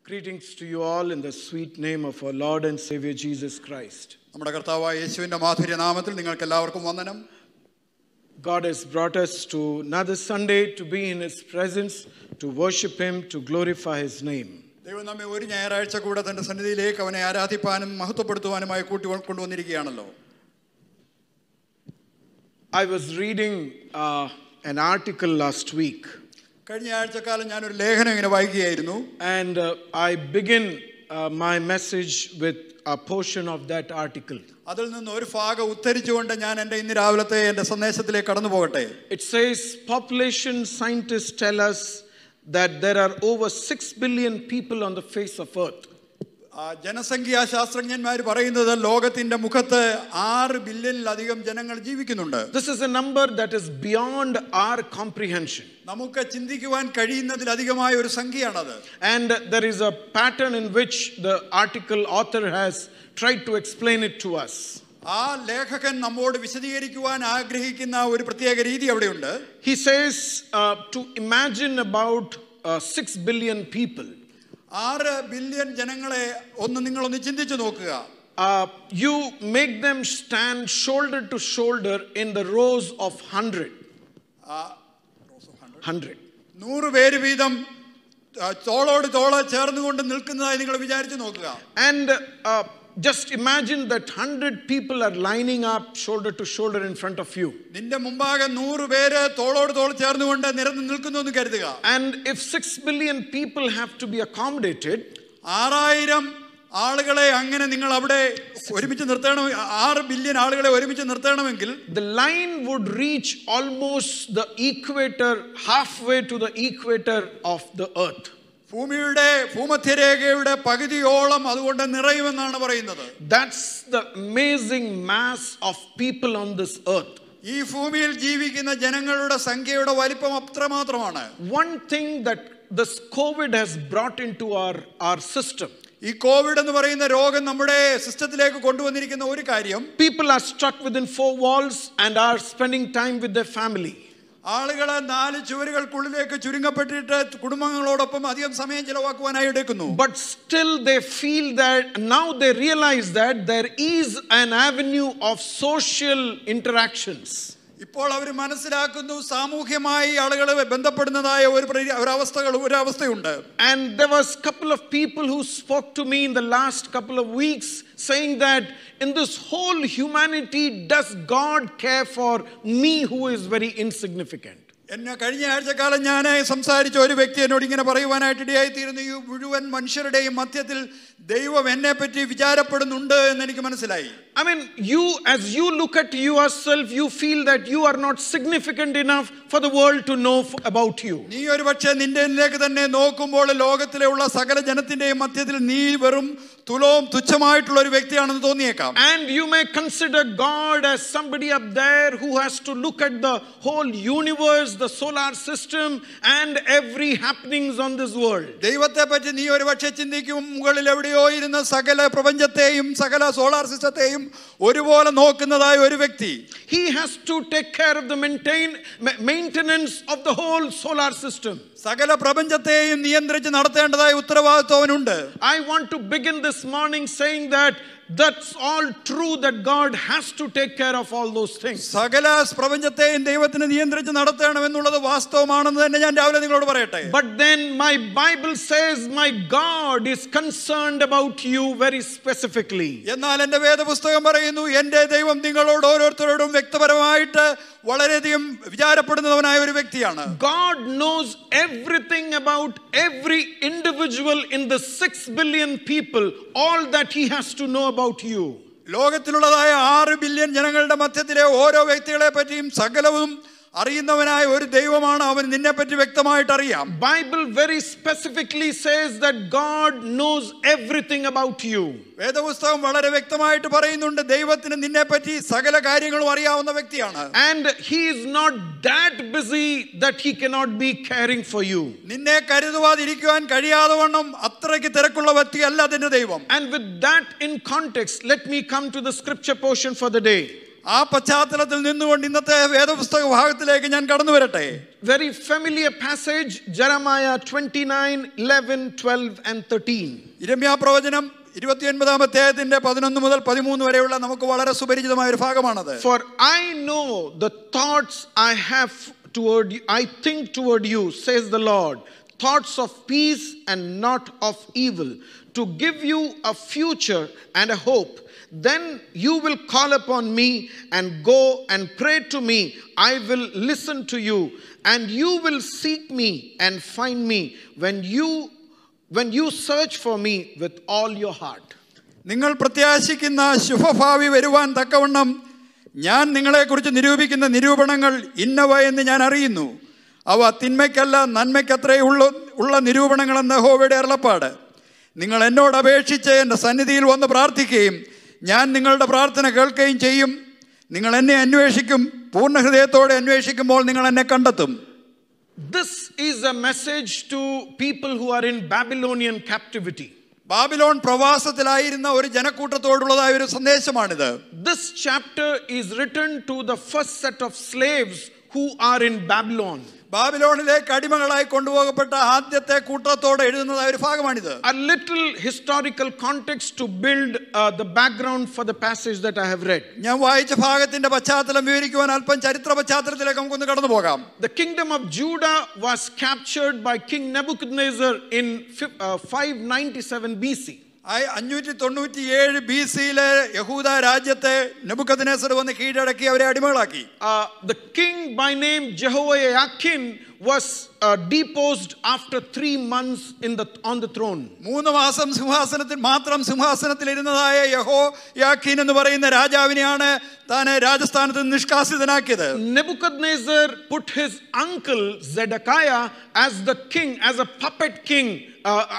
Greetings to you all in the sweet name of our Lord and Savior Jesus Christ. God has brought us to another Sunday to be in His presence, to worship Him, to glorify His name. I was reading an article last week. And I begin my message with a portion of that article. It says, population scientists tell us that there are over 6 billion people on the face of earth. ജനസംഖ്യാ ശാസ്ത്രജ്ഞന്മാർ പറയുന്നത് ലോകത്തിന്റെ മുഖത്ത് 6 ബില്യണിലധികം ജനങ്ങൾ ജീവിക്കുന്നുണ്ട്. This is a number that is beyond our comprehension. നമുക്ക് ചിന്തിക്കുവാൻ കഴിയുന്നതിലധികമായ ഒരു സംഖ്യയാണത്. And there is a pattern in which the article author has tried to explain it to us. ആ ലേഖകൻ നമ്മോട് വിശദീകരിക്കുവാൻ ആഗ്രഹിക്കുന്ന ഒരു പ്രത്യേക രീതി അവിടെയുണ്ട്. He says to imagine about 6 billion people. 6 billion ജനങ്ങളെ നിങ്ങളൊന്ന് ചിന്തിച്ചു നോക്കുക. You make them stand shoulder to shoulder in the rows of 100. 100 പേര് വീതം തോളോട് തോള ചേർന്നുകൊണ്ട് നിൽക്കുന്നതായി നിങ്ങൾ വിചാരിച്ചു നോക്കുക. And just imagine that 100 people are lining up shoulder to shoulder in front of you. നിന്റെ മുമ്പാകെ 100 പേര് തോളോട് തോൾ ചേർന്നുകൊണ്ട് നിരന്ന് നിൽക്കുന്നു എന്ന് കരുതുക. And if 6 billion people have to be accommodated, 6000 ആളുകളെ അങ്ങനെ നിങ്ങൾ അവിടെ ഒരുമിച്ച് നിർത്തണം, 6 ബില്യൺ ആളുകളെ ഒരുമിച്ച് നിർത്തണമെങ്കിൽ the line would reach almost the equator, halfway to the equator of the earth. ഭൂമിയുടെ ഭൂമധ്യരേഖയുടെ പകുതിയോളം അതുകൊണ്ട് നിറയുമെന്നാണ് പറയുന്നത്. That's the amazing mass of people on this earth. ഈ ഭൂമിയിൽ ജീവിക്കുന്ന ജനങ്ങളുടെ സംഖ്യയുടെ വലിപ്പം അത്രമാത്രമാണ്. One thing that this COVID has brought into our system, ഈ കോവിഡ് എന്ന് പറയുന്ന രോഗം നമ്മുടെ സിസ്റ്റത്തിലേക്ക് കൊണ്ടുവന്നിരിക്കുന്ന ഒരു കാര്യം, people are stuck within 4 walls and are spending time with their family. ആളുകളെ 4 ചുവരുകൾക്കുള്ളിലേക്ക് ചുരുങ്ങപ്പെട്ടിട്ട് കുടുംബങ്ങളോടൊപ്പം അധികം സമയം ചിലവാക്കുവാനായി എടുക്കുന്നു. But still they feel that now they realize that there is an avenue of social interactions. ഇപ്പോൾ അവർ മനസ്സിലാക്കുന്നു സാമൂഹ്യമായി ആളുകളെ ബന്ധപ്പെടുന്നതായ ഒരു അവസ്ഥയുണ്ട്. And there was a couple of people who spoke to me in the last couple of weeks saying that in this whole humanity, does God care for me who is very insignificant? എന്നെ കഴിഞ്ഞ ആഴ്ചക്കാലം ഞാൻ സംസാരിച്ച ഒരു വ്യക്തി എന്നോട് ഇങ്ങനെ പറയുവാനായിട്ട് ഇടയായിത്തീരുന്നു, ഈ മുഴുവൻ മനുഷ്യരുടെയും മധ്യത്തിൽ ദൈവം എന്നെ പറ്റി വിചാരപ്പെടുന്നുണ്ട് എന്ന് എനിക്ക് മനസ്സിലായി. I mean, as you look at yourself, you feel that you are not significant enough for the world to know about you. നീ ഒരുപക്ഷെ നിന്നിലേക്ക് തന്നെ നോക്കുമ്പോൾ ലോകത്തിലെ ഉള്ള സകല ജനത്തിന്റെയും മധ്യത്തിൽ നീ വെറും തുലവും തുച്ഛമായിട്ടുള്ള ഒരു വ്യക്തിയാണെന്ന് തോന്നിയേക്കാം. And you may consider God as somebody up there who has to look at the whole universe, the solar system and every happenings on this world. ദൈവത്തെ പറ്റി നീ ഒരുപക്ഷെ ചിന്തിക്കും, മുകളിൽ എവിടെയോ ഇരുന്ന സകല പ്രപഞ്ചത്തെയും സകല സോളാർ സിസ്റ്റത്തെയും ഒരുപോലെ നോക്കുന്നതായ ഒരു വ്യക്തി. He has to take care of the maintenance of the whole solar system. സകല പ്രപഞ്ചത്തെയും നിയന്ത്രിച്ച് നടത്തേണ്ടതായ ഉത്തരവാദിത്വം അവനുണ്ട്. I want to begin this morning saying that that's all true, that God has to take care of all those things. സകല പ്രപഞ്ചത്തെയും ദൈവത്തിന് നിയന്ത്രിച്ച് നടത്തണം എന്നുള്ളത് വാസ്തവമാണെന്ന് തന്നെ ഞാൻ രാവിലെ നിങ്ങളോട് പറയട്ടെ. But then my Bible says my God is concerned about you very specifically. എന്നാൽ എൻ്റെ വേദപുസ്തകം പറയുന്നു, എൻ്റെ ദൈവം നിങ്ങളോട് ഓരോരുത്തരോടും വ്യക്തിപരമായിട്ട് വളരെയധികം വിചാരപ്പെടുന്നവനായ ഒരു വ്യക്തിയാണ്. God knows everything about every individual in the 6 billion people, all that he has to know about you. ലോകത്തിലുള്ളതായ 6 billion ജനങ്ങളുടെ മധ്യത്തിലെ ഓരോ വ്യക്തികളെ പറ്റിയും സകലവും അറിയുന്നവനായ ഒരു ദൈവമാണ് അവൻ. നിന്നെ പറ്റി വ്യക്തമായിട്ട് അറിയാം. Bible very specifically says that God knows everything about you. വേദപുസ്തകം വളരെ വ്യക്തമായിട്ട് പറയുന്നുണ്ട്, ദൈവത്തിന് നിന്നെ പറ്റി സകല കാര്യങ്ങളും അറിയാവുന്ന വ്യക്തിയാണ്. And he is not that busy that he cannot be caring for you. നിന്നെ കരുതുവാതിരിക്കുവാൻ കഴിയാതെ വണ്ണം അത്രയ്ക്ക് തിരക്കുള്ള വ്യക്തിയല്ല അതിന്റെ ദൈവം. And with that in context, let me come to the scripture portion for the day. ആ പശ്ചാത്തലത്തിൽ നിന്നുകൊണ്ട് ഇന്നത്തെ വേദപുസ്തക ഭാഗത്തിലേക്ക് ഞാൻ കടന്നു വരട്ടെ. Very familiar passage, Jeremiah 29:11, 12 and 13. യിരെമ്യാ പ്രവചനം 29-ാം അധ്യായത്തിന്റെ 11 മുതൽ 13 വരെയുള്ള നമുക്ക് വളരെ സുപരിചിതമായ ഒരു ഭാഗമാണത്. For I know the thoughts I have toward you, I think toward you, says the Lord, thoughts of peace and not of evil, to give you a future and a hope. Then you will call upon me and go and pray to me. I will listen to you, and you will seek me and find me when you search for me with all your heart. നിങ്ങൾ പ്രത്യാശിക്കുന്ന ശുഭഭാവി വരുവാൻ തക്കവണ്ണം ഞാൻ നിങ്ങളെക്കുറിച്ച് നിരൂപിക്കുന്ന നിരൂപണങ്ങൾ ഇന്നവ എന്ന് ഞാൻ അറിയുന്നു. അവ തിന്മയ്ക്കല്ല നന്മയ്ക്കത്രേ ഉള്ള നിരൂപണങ്ങളെന്ന് യഹോവയുടെ അരുളപ്പാട്. നിങ്ങൾ എന്നോട് അപേക്ഷിച്ച് എൻ്റെ സന്നിധിയിൽ വന്ന് പ്രാർത്ഥിക്കുകയും ഞാൻ നിങ്ങളുടെ പ്രാർത്ഥന കേൾക്കുകയും ചെയ്യും. നിങ്ങൾ എന്നെ അന്വേഷിക്കും, പൂർണ്ണ ഹൃദയത്തോടെ അന്വേഷിക്കുമ്പോൾ നിങ്ങൾ എന്നെ കണ്ടെത്തും. This is a message to people who are in Babylonian captivity. Babylon പ്രവാസത്തിലായിരുന്ന ഒരു ജനക്കൂട്ടത്തോടുള്ളതായ ഒരു സന്ദേശമാണിത്. This chapter is written to the first set of slaves who are in Babylon. ബാബിലോണിലേക്ക് അടിമകളായി കൊണ്ടുപോകപ്പെട്ട ആദ്യത്തെ കൂട്ടത്തോടെ എഴുതുന്നതായ ഒരു ഭാഗമാണിത്. A little historical context to build the background for the passage that I have read. ഞാൻ വായിച്ച ഭാഗത്തിന്റെ പശ്ചാത്തലം വിവരിക്കുവാൻ അല്പം ചരിത്ര പശ്ചാത്തലത്തിലേക്ക് നമുക്കൊന്ന് കടന്നു പോകാം. The kingdom of Judah was captured by King Nebuchadnezzar in 597 BC. 597 BC-യിലെ യഹൂദ രാജ്യത്തെ നെബൂഖദ്നേസർ വന്ന് കീഴടക്കി അവരെ അടിമകളാക്കി. The king by name Jehoiakim was deposed after 3 months on the throne. 3 മാസം സിംഹാസനത്തിൽ ഇരുന്നതായ യഹോയാഖീൻ എന്ന് പറയുന്ന രാജാവിനെയാണ് താൻ രാജസ്ഥാനത്ത് നിഷ്കാസിതനാക്കിയത്. Nebuchadnezzar put his uncle Zedekiah as the king, as a puppet king,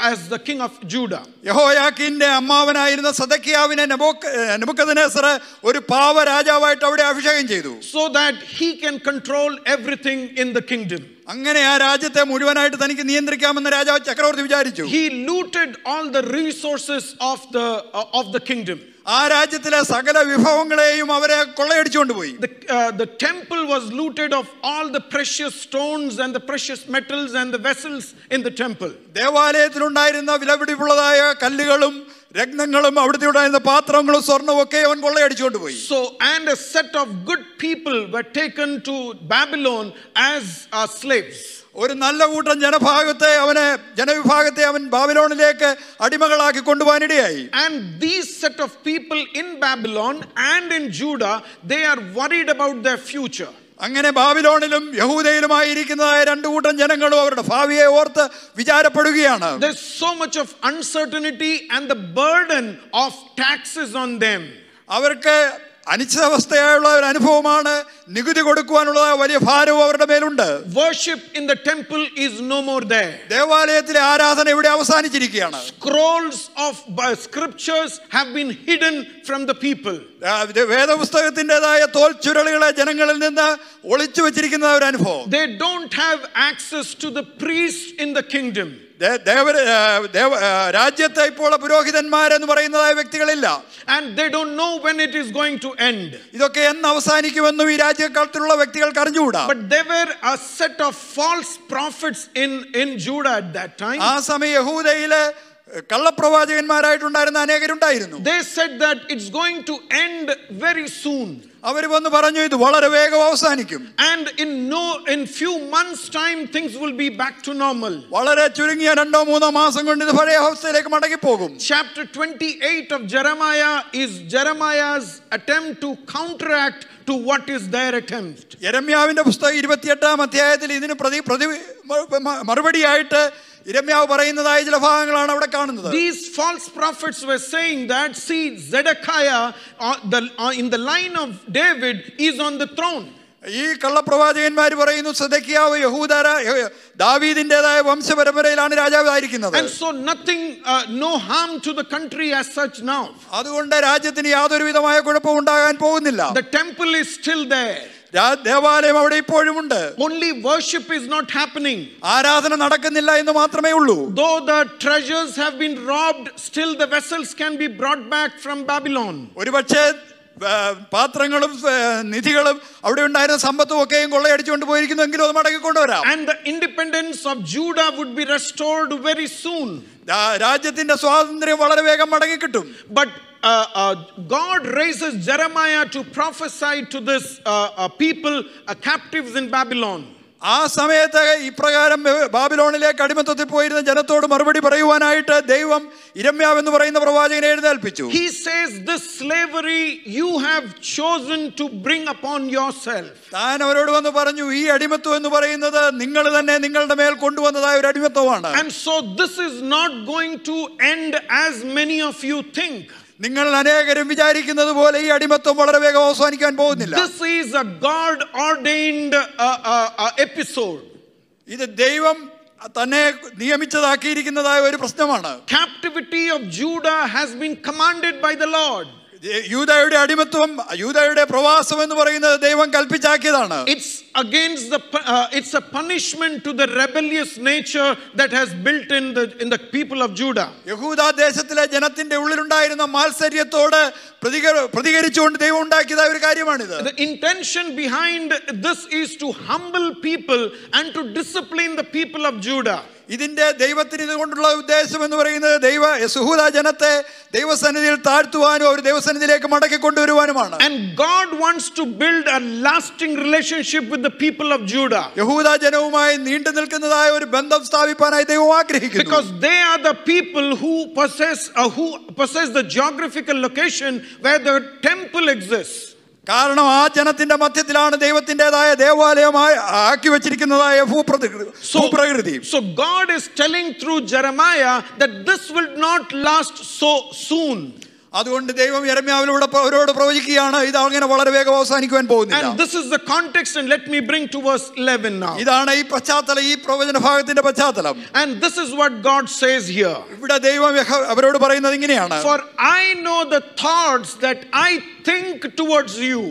as the king of Judah. യഹോയാഖീന്റെ അമ്മാവനായിരുന്ന സെദക്കിയാവിനെ നെബൂഖദ്നേസർ ഒരു പാവ രാജാവായിട്ട് അവിടെ അഭിഷേകം ചെയ്തു. So that he can control everything in the kingdom. അങ്ങനെ ആ രാജ്യത്തെ മുഴുവനായിട്ട് തനിക്ക് നിയന്ത്രിക്കാമെന്ന് രാജാവ് ചക്രവർത്തി വിചാരിച്ചു. He looted all the resources of the kingdom. ആ രാജ്യത്തിലെ സകല വിഭവങ്ങളെയും അവരെ കൊള്ളയടിച്ചുകൊണ്ടുപോയി. The temple was looted of all the precious stones and the precious metals and the vessels in the temple. ദേവാലയത്തിലുണ്ടായിരുന്ന വിലപിടിപ്പുള്ളതായ കല്ലുകളും രത്നങ്ങളും അവിടുത്തെ ഉണ്ടായിരുന്ന പാത്രങ്ങളും സ്വർണ്ണവും ഒക്കെ അവൻ കൊള്ളയടിച്ചുകൊണ്ടുപോയി. So and a set of good people were taken to Babylon as slaves. ഒരു നല്ല കൂട്ടം ജനവിഭാഗത്തെ അവൻ ബാബിലോണിലേക്ക് അടിമകളാക്കി കൊണ്ടുപോകാനിടയായി. And these set of people in Babylon and in Judah, they are worried about their future. അങ്ങനെ ബാബിലോണിലും യഹൂദയിലുമായിരിക്കുന്നതായ രണ്ടു കൂട്ടം ജനങ്ങളും അവരുടെ ഭാവിയെ ഓർത്ത് വിചാരപ്പെടുകയാണ്. There's so much of uncertainty and the burden of taxes on them. അവർക്ക് അനിശ്ചിതാവസ്ഥയായുള്ള ഒരു അനുഭവമാണ്. നികുതി കൊടുക്കുവാനുള്ള വലിയ ഭാരവും അവരുടെ മേലുണ്ട്. Worship in the temple is no more there. ദേവാലയത്തിലെ ആരാധന ഇവിടെ അവസാനിച്ചിരിക്കുകയാണ്. Scrolls of scriptures have been hidden from the people. വേദപുസ്തകത്തിൻ്റെതായ തോൽച്ചുരുളുകളെ ജനങ്ങളിൽ നിന്ന് ഒളിച്ചു വെച്ചിരിക്കുന്ന ഒരു അനുഭവം. They don't have access to the priest in the kingdom. രാജ്യത്തെ ഇപ്പോൾ പുരോഹിതന്മാരെന്ന് പറയുന്നതായ വ്യക്തികളില്ല. And they don't know when it is going to end. ഇതൊക്കെ എന്ന് അവസാനിക്കുമെന്നും ഈ രാജ്യക്കാലത്തിലുള്ള വ്യക്തികൾക്ക് അറിഞ്ഞുകൂടാ. But there were a set of false prophets in Judah at that time. ആ സമയം യഹൂദയിലെ കള്ളപ്രവാചകന്മാരായിട്ടുണ്ടായിരുന്ന അനേകരുണ്ടായിരുന്നു. They said that it's going to end very soon. അവർ വന്ന് പറഞ്ഞു ഇത് വളരെ വേഗം അവസാനിക്കും. And in few months time things will be back to normal. വളരെ ചുരുങ്ങിയ 2-3 മാസം കൊണ്ട് ഇത് പഴയ അവസ്ഥയിലേക്ക് മടങ്ങി പോകും. Chapter 28 of Jeremiah is Jeremiah's attempt to counteract to what is their attempt. യെരമ്യാവിന്റെ പുസ്തകം 28-ാം അധ്യായത്തിൽ ഇതിന് മറുപടിയായിട്ട് യിരെമ്യാവ് പറയുന്നതായ ചില ഭാഗങ്ങളാണ് അവിടെ കാണുന്നത്. These false prophets were saying that, see, Zedekiah in the line of David is on the throne. ഈ കള്ളപ്രവാചകന്മാർ പറയുന്നു സെദക്കിയാവ് ദാവീദിന്റേതായ വംശപരമ്പരയിലാണ് രാജാവായിരിക്കുന്നത്. And so no harm to the country as such now. അതുകൊണ്ട് രാജ്യത്തിന് യാതൊരു വിധമായ കുഴപ്പവും ഉണ്ടാകാൻ പോകുന്നില്ല. The temple is still there. ദേവാലയം അവിടെ ഇപ്പോഴുമുണ്ട്. Only worship is not happening. ആരാധന നടക്കുന്നില്ല എന്ന് മാത്രമേ ഉള്ളൂ. Though the treasures have been robbed, still the vessels can be brought back from Babylon. ഒരുപക്ഷേ പാത്രങ്ങളും നിധികളും അവിടെ ഉണ്ടായിരുന്ന സമ്പത്തും ഒക്കെയും കൊള്ളയടിച്ചുകൊണ്ട് പോയിരിക്കുന്നെങ്കിലും അത് മടക്കി കൊണ്ടുവരാം. And the independence of Judah would be restored very soon. രാജ്യത്തിന്റെ സ്വാതന്ത്ര്യം വളരെ വേഗം മടങ്ങി കിട്ടും. But God raises Jeremiah to prophesy to this people captives in Babylon. ആ സമയത്ത് ഇപ്രകാരം ബാബിലോണിലേക്ക് അടിമത്തത്തിൽ പോയിരുന്ന ജനത്തോട് മറുപടി പറയുവാനായിട്ട് ദൈവം യിരെമ്യാവ് എന്ന് പറയുന്ന പ്രവാചകനെ എഴുന്നേൽപ്പിച്ചു. He says, this slavery you have chosen to bring upon yourself. താൻ അവരോട് വന്ന് പറഞ്ഞു, ഈ അടിമത്വം എന്ന് പറയുന്നത് നിങ്ങൾ തന്നെ നിങ്ങളുടെ മേൽ കൊണ്ടുവന്നതായ ഒരു അടിമത്വമാണ്. And so this is not going to end as many of you think. നിങ്ങൾ അനേകരും വിചാരിക്കുന്നത് പോലെ ഈ അടിമത്വം വളരെ വേഗം അവസാനിക്കാൻ പോകുന്നില്ല. This is a God ordained episode. ഇത് ദൈവം തന്നെ നിയമിച്ചതാക്കിയിരിക്കുന്നതായ ഒരു പ്രശ്നമാണ്. Captivity of Judah has been commanded by the Lord. യൂദയുടെ അടിമത്വം, യൂദയുടെ പ്രവാസം എന്ന് പറയുന്നത് ദൈവം കൽപ്പിച്ചാക്കിയതാണ്. It's a punishment to the rebellious nature that has built in the people of Judah. യഹൂദ ദേശത്തിലെ ജനത്തിന്റെ ഉള്ളിലുണ്ടായിരുന്ന മാത്സര്യത്തോട് പ്രതികരിച്ചുകൊണ്ട് ദൈവം ഉണ്ടാക്കിയതായ ഒരു കാര്യമാണിത്. The intention behind this is to humble people and to discipline the people of Judah. ഇതിന്റെ ദൈവത്തിന് ഇതുകൊണ്ടുള്ള ഉദ്ദേശം എന്ന് പറയുന്നത് യഹൂദ ജനത്തെ ദൈവസന്നിധിയിൽ താഴ്ത്തുവാനും അവർ ദൈവസന്നിധിയിലേക്ക് മടക്കി കൊണ്ടുവരുവാനുമാണ്. And God wants to build a lasting relationship with the people of Judah. യഹൂദ ജനവുമായി നീണ്ടു നിൽക്കുന്നതായ ഒരു ബന്ധം സ്ഥാപിക്കാനായി ദൈവം ആഗ്രഹിക്കുന്നു. Because they are the people who possess the geographical location where the temple exists. കാരണം ആ ജനത്തിന്റെ മധ്യത്തിലാണ് ദൈവത്തിൻ്റെതായ ദേവാലയമായി ആക്കി വെച്ചിരിക്കുന്നതായ ഭൂപ്രകൃതി. So God is telling through Jeremiah that this will not last so soon. അതുകൊണ്ട് ദൈവം യിരെമ്യാവിലൂടെ അവരോട് പ്രവചിക്കുകയാണ്, ഇത് അങ്ങനെ വളരെ വേഗം അവസാനിക്കുവാൻ പോകുന്നില്ല. And this is the context, and let me bring to verse 11 now. ഇതാണ് ഈ പശ്ചാത്തലം, ഈ പ്രവചന ഭാഗത്തിന്റെ പശ്ചാത്തലം. And this is what God says here. ഇവിടെ ദൈവം അവരോട് പറയുന്നത് ഇങ്ങനെയാണ്, For I know the thoughts that I think towards you.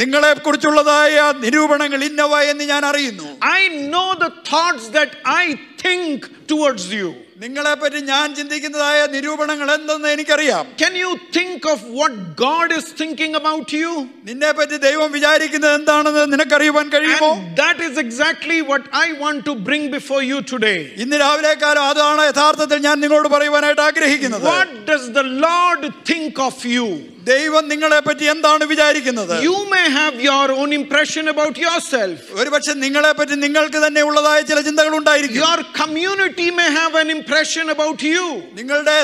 നിങ്ങളെ കുറിച്ചുള്ളതായ നിരൂപണങ്ങൾ ഇന്നവ എന്ന് ഞാൻ അറിയുന്നു. I know the thoughts that I think towards you. നിങ്ങളെ പറ്റി ഞാൻ ചിന്തിക്കുന്നതായ നിരൂപണങ്ങൾ എന്തെന്ന് എനിക്കറിയാം. Can you think of what God is thinking about you? നിന്നെ പറ്റി ദൈവം വിചാരിക്കുന്നത് എന്താണെന്ന് നിനക്കറിയുവാൻ കഴിയുമോ? And that is exactly what I want to bring before you today. ഇന്ന് രാവിലെ കാലം അതാണ് യഥാർത്ഥത്തിൽ ഞാൻ നിങ്ങളോട് പറയുവാനായിട്ട് ആഗ്രഹിക്കുന്നത്. What does the Lord think of you? ദൈവം നിങ്ങളെ പറ്റി എന്താണ് വിചാരിക്കുന്നത്? You may have your own impression about yourself. ഒരുപക്ഷെ നിങ്ങളെ പറ്റി നിങ്ങൾക്ക് തന്നെ ഉള്ളതായ ചില ചിന്തകൾ ഉണ്ടായിരിക്കും. Your community may have an impression about you. നിങ്ങളുടെ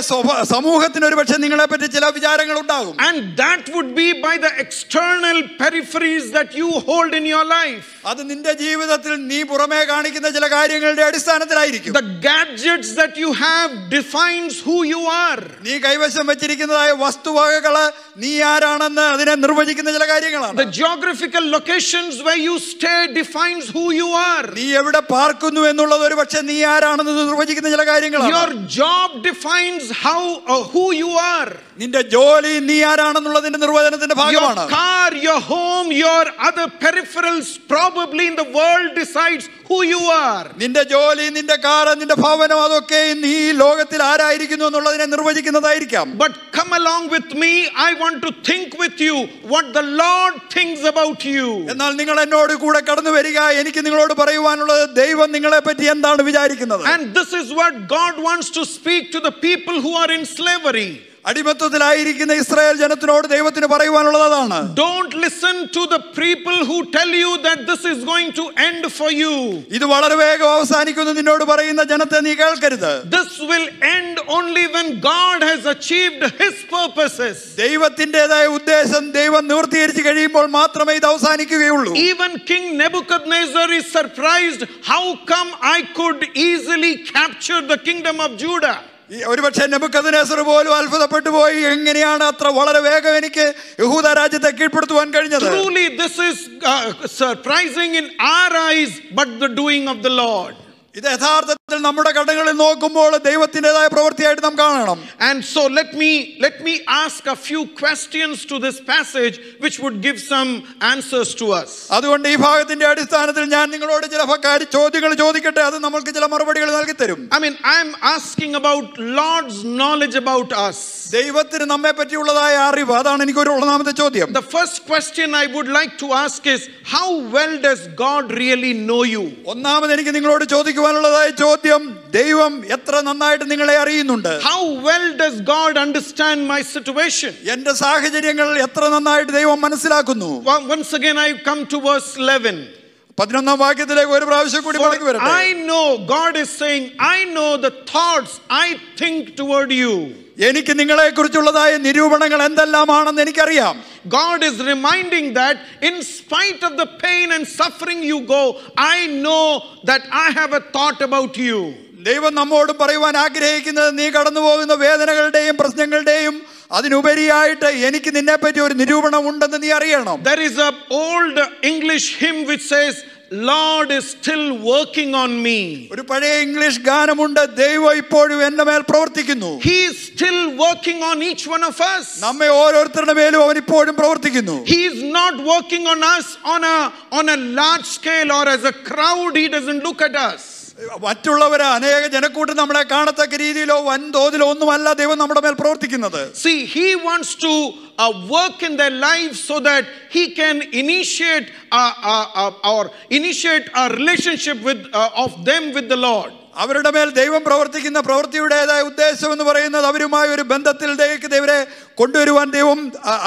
സമൂഹത്തിന് ഒരുപക്ഷെ നിങ്ങളെ പറ്റി ചില വിചാരങ്ങൾ ഉണ്ടാകും. And that would be by the external peripheries that you hold in your life. അത് നിന്റെ ജീവിതത്തിൽ നീ പുറമേ കാണിക്കുന്ന ചില കാര്യങ്ങളുടെ അടിസ്ഥാനത്തിലായിരിക്കും. The gadgets that you have defines who you are. നീ കൈവശം വെച്ചിരിക്കുന്നതായ വസ്തുവകകള് നീ ആരാണെന്ന് അതിനെ നിർവചിക്കുന്ന ചില കാര്യങ്ങളാണ്. The geographical locations where you stay defines who you are. നീ എവിടെ പാർക്കുന്നു എന്നുള്ളത് ഒരുപക്ഷെ നീ ആരാണെന്ന് നിർവചിക്കുന്ന ചില കാര്യങ്ങളാണ്. Your job defines who you are. നിന്റെ ജോലി നീ ആരാണെന്നുള്ളതിന്റെ നിർവചനത്തിന്റെ ഭാഗമാണ്. Your car, your home, your other peripherals probably in the world decides who you are. നിന്റെ ജോലി, നിന്റെ കാർ, നിന്റെ ഭവനം അതൊക്കെ നീ ലോകത്തിൽ ആരായിരിക്കുന്നു എന്നുള്ളതിനെ നിർവചിക്കുന്നതായിരിക്കാം. But come along with me, I want to think with you what the Lord thinks about you. എന്നാൽ നിങ്ങൾ എന്നോട് കൂടെ കടന്നു വരിക, എനിക്ക് നിങ്ങളോട് പറയുവാനുള്ളത് ദൈവം നിങ്ങളെ പറ്റി എന്താണ് വിചാരിക്കുന്നത്. And this is what God wants to speak to the people who are in slavery. അടിമത്തത്തിലായിരിക്കുന്ന ഇസ്രായേൽ ജനത്തിനോട് ദൈവത്തിന് പറയുവാനുള്ളത് അതാണ്. Don't listen to the people who tell you that this is going to end for you. ഇത് വളരെ വേഗം അവസാനിക്കുന്നു നിന്നോട് പറയുന്ന ജനത്തെ നീ കേൾക്കരുത്. This will end only when God has achieved his purposes. ദൈവത്തിന്റേതായ ഉദ്ദേശം ദൈവം നിവൃത്തീകരിച്ചു കഴിയുമ്പോൾ മാത്രമേ ഇത് അവസാനിക്കുകയുള്ളൂ. Even King Nebuchadnezzar is surprised, how come I could easily capture the kingdom of Judah? ഒരുപക്ഷെ നെബൂഖദ്നേസർ പോലും അത്ഭുതപ്പെട്ടു പോയി, എങ്ങനെയാണ് അത്ര വളരെ വേഗം എനിക്ക് യഹൂദ രാജ്യത്തെ കീഴ്പ്പെടുത്തുവാൻ കഴിഞ്ഞത്. Truly this is surprising in our eyes, but the doing of the Lord. ഇത് യഥാർത്ഥ നമ്മുടെ കടങ്ങളിൽ നോക്കുമ്പോൾ ദൈവത്തിൻ്റെതായ പ്രവൃത്തിയായിട്ട് നാം കാണണം. And so let me ask a few questions to this passage which would give some answers to us. അതുകൊണ്ട് ഈ ഭാഗത്തിന്റെ അടിസ്ഥാനത്തിൽ ഞാൻ നിങ്ങളോട് ചില ചോദ്യങ്ങൾ ചോദിക്കട്ടെ, അത് നമുക്ക് ചില മറുപടികൾ നൽകി തരും. I mean, I am asking about Lord's knowledge about us. ദൈവത്തിന് നമ്മെ പറ്റിയുള്ളതായ അറിവ്, അതാണ് എനിക്ക് ഒരു ഒന്നാമത്തെ ചോദ്യം. The first question I would like to ask is, how well does God really know you? ഒന്നാമത് എനിക്ക് നിങ്ങളോട് ചോദിക്കുവാനുള്ളതായ ചോദ്യം, ദൈവം എത്ര നന്നായിട്ട് നിങ്ങളെ അറിയുന്നുണ്ട്? How well does God understand my situation? എന്റെ സാഹചര്യങ്ങൾ എത്ര നന്നായിട്ട് ദൈവം മനസ്സിലാക്കുന്നു? Once again I come to verse 11. 11ാം വാക്യത്തിലേക്ക് ഒരു പ്രാവശ്യം കൂടി മടങ്ങി വരട്ടെ. I know, God is saying, I know the thoughts I think toward you. എനിക്ക് നിങ്ങളെ കുറിച്ചുള്ളതായ നിരൂപണങ്ങൾ എന്തെല്ലാമാണെന്ന് എനിക്കറിയാം. God is reminding that in spite of the pain and suffering you go, I know that I have a thought about you. ദൈവം നമ്മോട് പറയുവാൻ ആഗ്രഹിക്കുന്നത്, നീ കടന്നു പോകുന്ന വേദനകളുടെയും പ്രശ്നങ്ങളുടെയും അതിനുപരിയായിട്ട് എനിക്ക് നിന്നെ പറ്റി ഒരു നിരൂപണം ഉണ്ടെന്ന് നീ അറിയണം. There is an old English hymn which says, Lord is still working on me. ഒരു പഴയ ഇംഗ്ലീഷ് ഗാനമുണ്ട്, ദൈവം ഇപ്പോഴും എൻ്റെ മേൽ പ്രവർത്തിക്കുന്നു. He is still working on each one of us. നമ്മെ ഓരോരുത്തരുടെ മേലും അവൻ ഇപ്പോഴും പ്രവർത്തിക്കുന്നു. He is not working on us on a large scale or as a crowd. He doesn't look at us. മറ്റുള്ളവരെ അനേക ജനക്കൂട്ടം നമ്മളെ കാണത്തക്ക രീതിയിലോ വൻതോതിലോ ഒന്നുമല്ല ദൈവം നമ്മുടെ മേൽ പ്രവർത്തിക്കുന്നത്. See, he wants to work in their lives so that he can initiate a relationship of them with the Lord. അവരുടെ മേൽ ദൈവം പ്രവർത്തിക്കുന്ന പ്രവൃത്തിയുടേതായ ഉദ്ദേശം എന്ന് പറയുന്നത് അവരുമായി ഒരു ബന്ധത്തിലേക്ക് ദൈവരെ കൊണ്ടുവരുവാൻ ദൈവം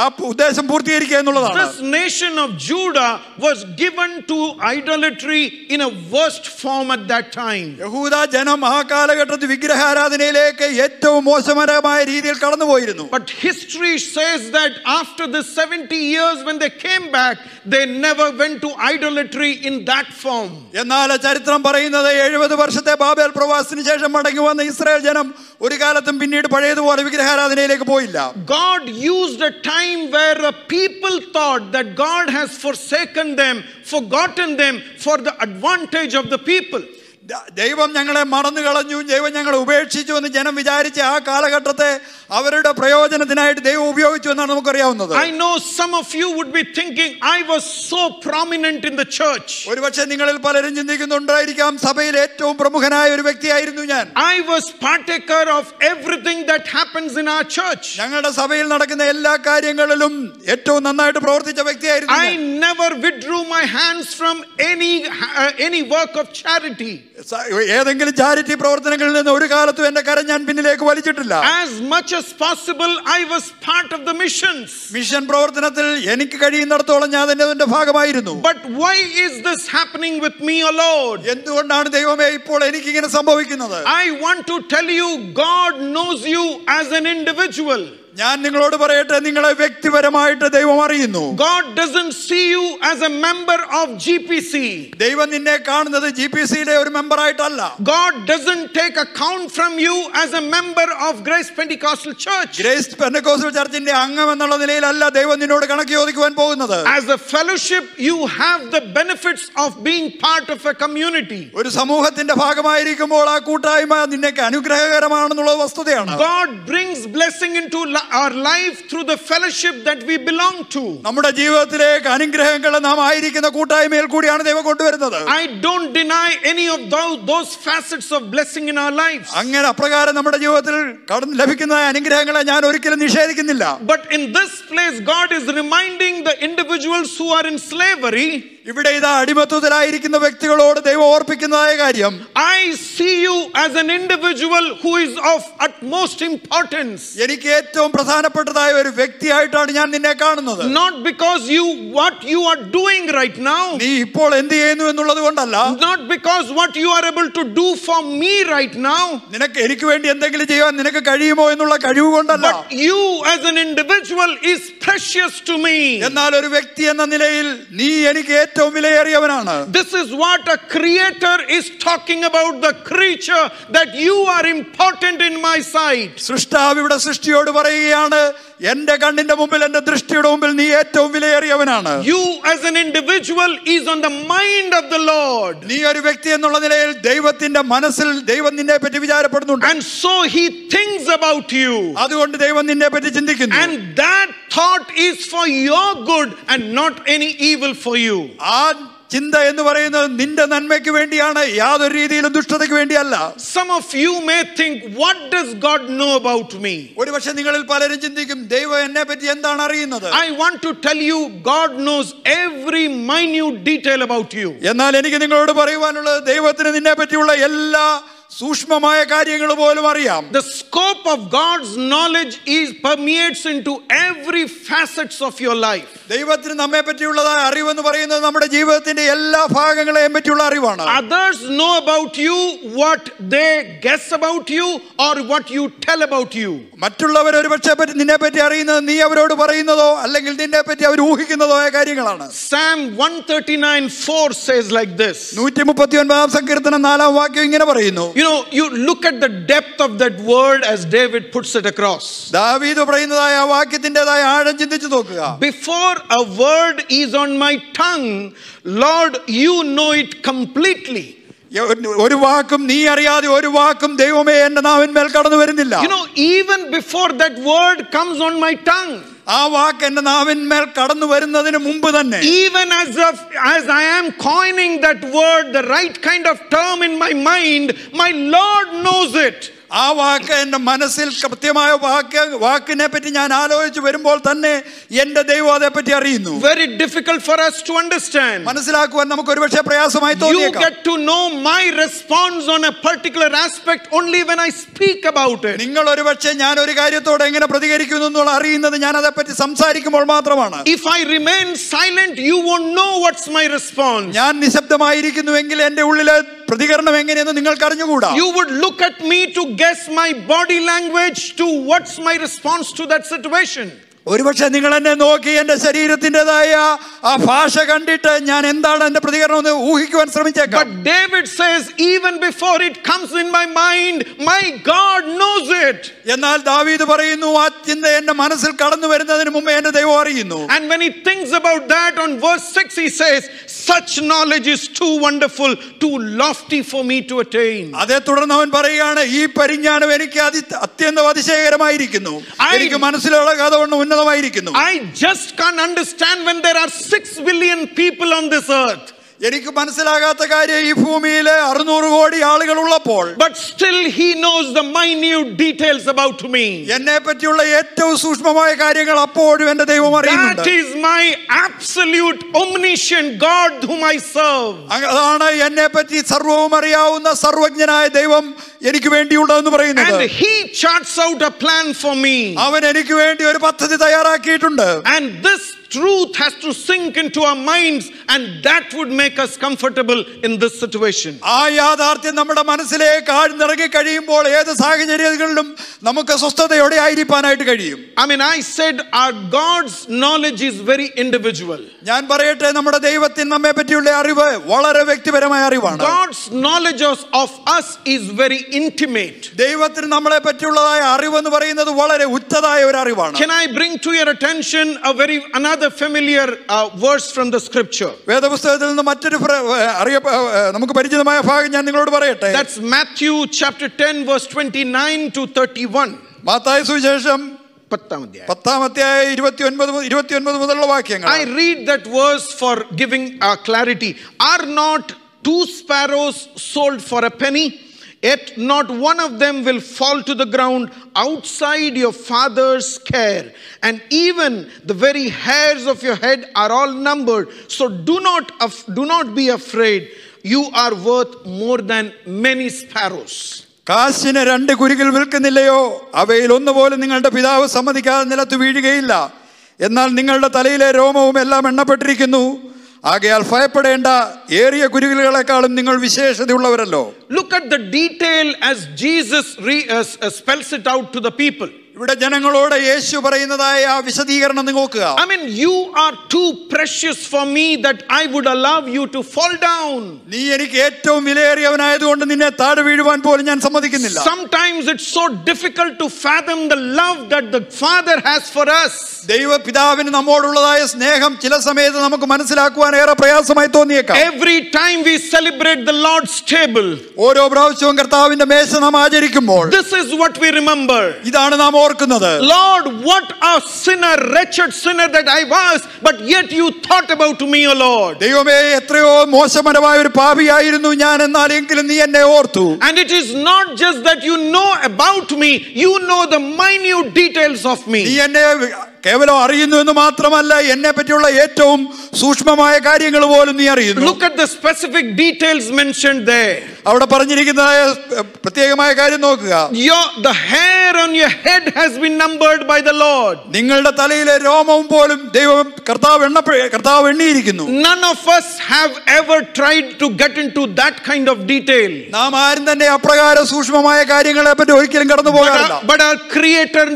ആ ഉദ്ദേശം പൂർത്തീകരിക്കുക എന്നുള്ളതാണ്. This nation of Judah was given to idolatry in a worst form at that time. യഹൂദ ജനം ആ കാലഘട്ടത്തിൽ വിഗ്രഹാരാധനയിലേക്ക് ഏറ്റവും മോശകരമായ രീതിയിൽ കടന്നുപോയിരുന്നു. But history says that after the 70 years when they came back, they never went to idolatry in that form. എന്നാൽ ചരിത്രം പറയുന്നത് 70 വർഷത്തെ ബാബേൽ പ്രവാസത്തിന് ശേഷം മടങ്ങി വന്ന ഇസ്രായേൽ ജനം ഒരു കാലത്തും പിന്നീട് പഴയതുപോലെ വിഗ്രഹാരാധനയിലേക്ക് പോയില്ല. God used a time where the people thought that God has forsaken them, forgotten them for the advantage of the people. ദൈവം ഞങ്ങളെ മറന്നു കളഞ്ഞു, ദൈവം ഞങ്ങളെ ഉപേക്ഷിച്ചു എന്ന് ജനം വിചാരിച്ച ആ കാലഘട്ടത്തെ അവരുടെ പ്രയോജനത്തിനായിട്ട് ദൈവം ഉപയോഗിച്ചു എന്നാണ് നമുക്കറിയാവുന്നത്. I know some of you would be thinking, I was so prominent in the church. ഒരുപക്ഷെ നിങ്ങളിൽ പലരും ചിന്തിക്കുന്നുണ്ടായിരിക്കാം, സഭയിൽ ഏറ്റവും പ്രമുഖനായ ഒരു വ്യക്തിയായിരുന്നു ഞാൻ. I was partaker of everything that happens in our church. ഞങ്ങളുടെ സഭയിൽ നടക്കുന്ന എല്ലാ കാര്യങ്ങളിലും ഏറ്റവും നന്നായിട്ട് പ്രവർത്തിച്ച വ്യക്തിയായിരുന്നു I never withdrew my hands from any work of charity. ഏതെങ്കിലും ചാരിറ്റി പ്രവർത്തനങ്ങളിൽ നിന്ന് ഒരു കാലത്തും എന്റെ കരം ഞാൻ പിന്നിലേക്ക് വലിച്ചിട്ടില്ല. As much as possible I was part of the missions. Mission പ്രവർത്തനത്തിൽ എനിക്ക് കഴിയുന്നിടത്തോളം ഞാൻ അതിന്റെ ഭാഗമായിരുന്നു. But why is this happening with me, O Lord? എന്തുകൊണ്ടാണ് ദൈവമേ ഇപ്പോൾ എനിക്ക് ഇങ്ങനെ സംഭവിക്കുന്നത്? I want to tell you, God knows you as an individual. ഞാൻ നിങ്ങളോട് പറയട്ടെ, നിങ്ങളെ വ്യക്തിപരമായിട്ട് ദൈവം അറിയുന്നു. God doesn't see you as a member of GPC. ദൈവം നിന്നെ കാണുന്നത് GPCയുടെ ഒരു മെമ്പർ ആയിട്ടല്ല. God doesn't take account from you as a member of Grace Pentecostal Church. Grace Pentecostal ചർച്ചിന്റെ അംഗം എന്നുള്ള നിലയിലല്ല ദൈവം നിന്നോട് കണക്ക് ചോദിക്കുവാൻ പോകുന്നത്. As a fellowship, you have the benefits of being part of a community. ഒരു സമൂഹത്തിന്റെ ഭാഗമായിരിക്കുമ്പോൾ ആ കൂട്ടായ്മ നിനക്ക് അനുഗ്രഹകരമാണെന്നുള്ള വസ്തുതയാണ്. God brings blessing into our life through the fellowship that we belong to. നമ്മുടെ ജീവിതത്തിലേക്ക് അനുഗ്രഹങ്ങൾ നാം ആയിരിക്കുന്ന കൂട്ടായ്മയിൽ കൂടിയാണ് ദൈവം കൊണ്ടുവരുന്നത്. I don't deny any of those facets of blessing in our lives. അങ്ങനെ അപ്രകാരം നമ്മുടെ ജീവിതത്തിൽ ലഭിക്കുന്ന അനുഗ്രഹങ്ങളെ ഞാൻ ഒരിക്കലും നിഷേധിക്കുന്നില്ല. But in this place God is reminding the individuals who are in slavery, ഇവിടെ ഇതാ അടിമത്തത്തിലായിരിക്കുന്ന വ്യക്തികളോട് ദൈവം ഓർപ്പിക്കുന്നതായ കാര്യം, I see you as an individual who is of utmost importance. എനിക്ക് ഏറ്റവും പ്രധാനപ്പെട്ടതായ ഒരു വ്യക്തിയായിട്ടാണ് ഞാൻ നിന്നെ കാണുന്നത്. Not because what you are doing right now, നീ ഇപ്പോൾ എന്ത് ചെയ്യുന്നു എന്നുള്ളത് കൊണ്ടല്ല, not because what you are able to do for me right now, നിനക്ക് എനിക്ക് വേണ്ടി എന്തെങ്കിലും ചെയ്യാൻ നിനക്ക് കഴിയുമോ എന്നുള്ള കഴിവ് കൊണ്ടല്ല, but you as an individual is precious to me. എന്നാൽ ഒരു വ്യക്തി എന്ന നിലയിൽ നീ എനിക്ക് ഏറ്റവും വിലയേറിയവനാണ്. This is what a creator is talking about, the creature, that you are important in my sight. സൃഷ്ടാവ് ഇവിടെ സൃഷ്ടിയോട് പറയുക, പറയുകയാണ്, എന്റെ കണ്ണിന്റെ മുമ്പിൽ, എന്റെ ദൃഷ്ടിയുടെ മുമ്പിൽ നീ ഏറ്റവും വിലയേറിയവനാണ്. You as an individual is on the mind of the Lord. നീ ഒരു വ്യക്തി എന്നുള്ള നിലയിൽ ദൈവത്തിന്റെ മനസ്സിൽ ദൈവം നിന്നെ പറ്റി വിചാരപ്പെടുന്നുണ്ട്. And so he thinks about you. അതുകൊണ്ട് ദൈവം നിന്നെ പറ്റി ചിന്തിക്കുന്നു. And that thought is for your good and not any evil for you. ആ ചിന്ത എന്ന് പറയുന്നത് നിന്റെ നന്മയ്ക്ക് വേണ്ടിയാണ്, യാതൊരു രീതിയിലും ദുഷ്ടതയ്ക്ക് വേണ്ടിയല്ല. Some of you may think, what does God know about me? ഒരുപക്ഷെ നിങ്ങളിൽ പലരും ചിന്തിക്കും, ദൈവം എന്നെ പറ്റി എന്താണ് അറിയുന്നത്? I want to tell you, God knows every minute detail about you. എന്നാൽ എനിക്ക് നിങ്ങളോട് പറയുവാനുള്ളത്, ദൈവത്തിന് നിന്നെ പറ്റിയുള്ള എല്ലാ സൂക്ഷ്മമായ കാര്യങ്ങൾ പോലും അറിയാം. The scope of God's knowledge permeates into every facets of your life. ദൈവത്തിന് നമ്മെ പറ്റിയുള്ളതായ അറിവെന്ന് പറയുന്നത് നമ്മുടെ ജീവിതത്തിന്റെ എല്ലാ ഭാഗങ്ങളെയും പറ്റിയുള്ള അറിവാണ്. Others know about you what they guess about you or what you tell about you. മറ്റുള്ളവർ ഒരുപക്ഷെ നിന്നെ പറ്റി അറിയുന്നത് നീ അവരോട് പറയുന്നതോ അല്ലെങ്കിൽ നിന്നെ പറ്റി അവർ ഊഹിക്കുന്നതോ ആയ കാര്യങ്ങളാണ്. Psalm 139:4 says like this. 139 സങ്കീർത്തനം 4 വാക്യം ഇങ്ങനെ പറയുന്നു. You know, you look at the depth of that word as David puts it across. ദാവീദ് പറയുന്നതായ ആ വാക്യത്തിന്റേതായ ആഴം ചിന്തിച്ചു നോക്കുക. Before a word is on my tongue, Lord, you know it completely. ഒരു വാക്കും നീ അറിയാതെ ഒരു വാക്കും ദൈവമേ എന്റെ നാവിന്മേൽ കടന്നു വരുന്നില്ല. You know, even before that word comes on my tongue, ആ വാക്ക് എന്റെ നാവിന്മേൽ കടന്നു വരുന്നതിന് മുമ്പ് തന്നെ, even as I am coining that word, the right kind of term in my mind, my Lord knows it. ആ വാക്ക് എന്റെ മനസ്സിൽ കൃത്യമായ വാക്കിനെ പറ്റി ഞാൻ ആലോചിച്ച് വരുമ്പോൾ തന്നെ എന്റെ ദൈവം അതേപ്പറ്റി അറിയുന്നു. Very difficult for us to understand. മനസ്സിലാക്കുവാൻ നമുക്ക് ഒരുപക്ഷെ പ്രയാസമായി തോന്നിയേക്കാം. You get to know my response on a particular aspect only when I speak about it. നിങ്ങൾ ഒരുപക്ഷെ ഞാൻ ഒരു കാര്യത്തോട് എങ്ങനെ പ്രതികരിക്കുന്നു എന്നുള്ള അറിയുന്നത് ഞാൻ അതേപ്പറ്റി സംസാരിക്കുമ്പോൾ മാത്രമാണ്. If I remain silent, you won't know what's my response. ഞാൻ നിശബ്ദമായിരിക്കുന്നുവെങ്കിൽ എന്റെ ഉള്ളിലെ പ്രതികരണം എങ്ങനെയെന്ന് നിങ്ങൾക്ക് അറിഞ്ഞുകൂടാ. You would look at me to guess my body language to what's my response to that situation. ഒരുപക്ഷെ നിങ്ങൾ എന്നെ നോക്കി എന്റെ ശരീരത്തിൻ്റെതായ ആ ഭാഷ കണ്ടിട്ട് ഞാൻ എന്താണ് എന്റെ പ്രതികരണം എന്ന് ഊഹിക്കുവാൻ ശ്രമിച്ചേക്കാം. But David says, even before it comes in my mind, my God knows it. എന്നാൽ ദാവീദ് പറയുന്നു, ആ ചിന്ത എന്റെ മനസ്സിൽ കടന്നു വരുന്നതിന് മുമ്പേ എന്റെ ദൈവം അറിയുന്നു. And when he thinks about that, on verse 6 he says, such knowledge is too wonderful, too lofty for me to attain. അതേ തുടർന്ന് അവൻ പറയുകയാണ്, ഈ പരിജ്ഞാനം എനിക്ക് അത്യന്തം അതിശയകരമായിരിക്കുന്നു, എനിക്ക് മനസ്സിലാകാതെ ഉന്നതമായിരിക്കുന്നു. I just can't understand when there are 6 billion people on this earth. എനിക്ക് മനസ്സിലാകാത്ത കാര്യം ഈ ഭൂമിയിൽ 600 കോടി ആളുകൾ ഉള്ളപ്പോൾ, but still he knows the minute details about me. എന്നെ പറ്റിയുള്ള ഏറ്റവും സൂക്ഷ്മമായ കാര്യങ്ങൾ അപ്പോഴും എന്റെ ദൈവം അറിയുന്നുണ്ട്. That is my absolute omniscient God whom I serve. അതാണ് എന്നെ പറ്റി സർവ്വവും അറിയാവുന്ന സർവജ്ഞനായ ദൈവം എനിക്ക് വേണ്ടിയുള്ളതെന്ന് പറയുന്നത്. And he charts out a plan for me. അവൻ എനിക്ക് വേണ്ടി ഒരു പദ്ധതി തയ്യാറാക്കിയിട്ടുണ്ട്. And this truth has to sink into our minds, and that would make us comfortable in this situation. ആ യാഥാർത്ഥ്യം നമ്മുടെ മനസ്സിലേക്ക് ആഴ്ന്നിറങ്ങി കഴിയുമ്പോൾ ഏത് സാഹചര്യങ്ങളിലും നമുക്ക് സ്വസ്ഥതയോടെ ആയിരിക്കാനായിട്ട് കഴിയും. I mean, I said our God's knowledge is very individual. ഞാൻ പറയട്ടെ, നമ്മുടെ ദൈവത്തിന് നമ്മെ പറ്റിയുള്ള അറിവ് വളരെ വ്യക്തിപരമായ അറിവാണ്. God's knowledge of us is very intimate. ദൈവത്തിന് നമ്മളെ പറ്റിയുള്ളതായ അറിവെന്ന് പറയുന്നത് വളരെ ഉച്ചതായ ഒരു അറിവാണ്. Can I bring to your attention another familiar verse from the scripture? വേദപുസ്തകത്തിൽ നിന്ന് മറ്റൊരു നമുക്ക് പരിചിതമായ ഭാഗം ഞാൻ നിങ്ങളോട് പറയട്ടെ. That's Matthew chapter 10 verse 29 to 31. Mathai സുവിശേഷം 10-ാം അധ്യായം 29 മുതലുള്ള വാക്യങ്ങൾ. I read that verse for giving clarity. Are not 2 sparrows sold for a penny? Yet not one of them will fall to the ground outside your Father's care. And even the very hairs of your head are all numbered. So do not be afraid. You are worth more than many sparrows. കാശിന് 2 കുരികിൽ വിൽക്കുന്നില്ലയോ? അവയിൽ ഒന്നുപോലും നിങ്ങളുടെ പിതാവ് സമ്മതിക്കാതെ നിലത്ത് വീഴുകയില്ല. എന്നാൽ നിങ്ങളുടെ തലയിലെ രോമവും എല്ലാം എണ്ണപ്പെട്ടിരിക്കുന്നു. ആകയാൽ ഭയപ്പെടേണ്ട, ഏറിയ കുരുവികളെക്കാളും നിങ്ങൾ വിശേഷതയുള്ളവരല്ലോ. Look at the detail as Jesus spells it out to the people. ഇവിടെ ജനങ്ങളോട് യേശു പറയുന്നതായ ആ വിശദീകരണം നോക്കുക. I mean, you are too precious for me that I would allow you to fall down. നീ എനിക്ക് ഏറ്റവും വിലയേറിയവനായതുകൊണ്ട് നിന്നെ താഴെ വീഴുവാൻ പോലും ഞാൻ സമ്മതിക്കുന്നില്ല. Sometimes it's so difficult to fathom the love that the Father has for us. ദൈവപിതാവിന് നമ്മോടുള്ളതായ സ്നേഹം ചില സമയത്ത് നമുക്ക് മനസ്സിലാക്കുവാൻ ഏറെ പ്രയാസമായി തോന്നിയേക്കാം. Every time we celebrate the Lord's table, ഓരോ പ്രാവശ്യവും കർത്താവിന്റെ മേശ നാം ആചരിക്കുമ്പോൾ this is what we remember. ഇതാണ് നാം ഓർക്കുന്നത്. Lord, what a sinner, wretched sinner that I was, but yet you thought about me, O Lord. ദൈവമേ, എത്രയോ മോശമരമായ ഒരു പാപിയായിരുന്നു ഞാൻ, എന്നാൽ എങ്കിലും നീ എന്നെ ഓർത്തു. And it is not just that you know about me, you know the minute details of me. നീ എന്നെ കേവലം അറിയുന്നു എന്ന് മാത്രമല്ല, എന്നെ പറ്റിയുള്ള ഏറ്റവും സൂക്ഷ്മമായ കാര്യങ്ങൾ പോലും നീ അറിയുന്നു. Look at the specific details mentioned there. അവിടെ പറഞ്ഞിരിക്കുന്ന പ്രത്യേകമായ കാര്യം നോക്കുക. The hair on your head has been numbered by the Lord. നിങ്ങളുടെ തലയിലെ രോമവും പോലും ദൈവം കർത്താവ് എണ്ണിയിരിക്കുന്നു. None of us have ever tried to get into that kind of detail. നാം ആരും തന്നെ അപ്രകാരം സൂക്ഷ്മമായ കാര്യങ്ങളെ പറ്റി ഒരിക്കലും കടന്നു പോകാറില്ല. But our Creator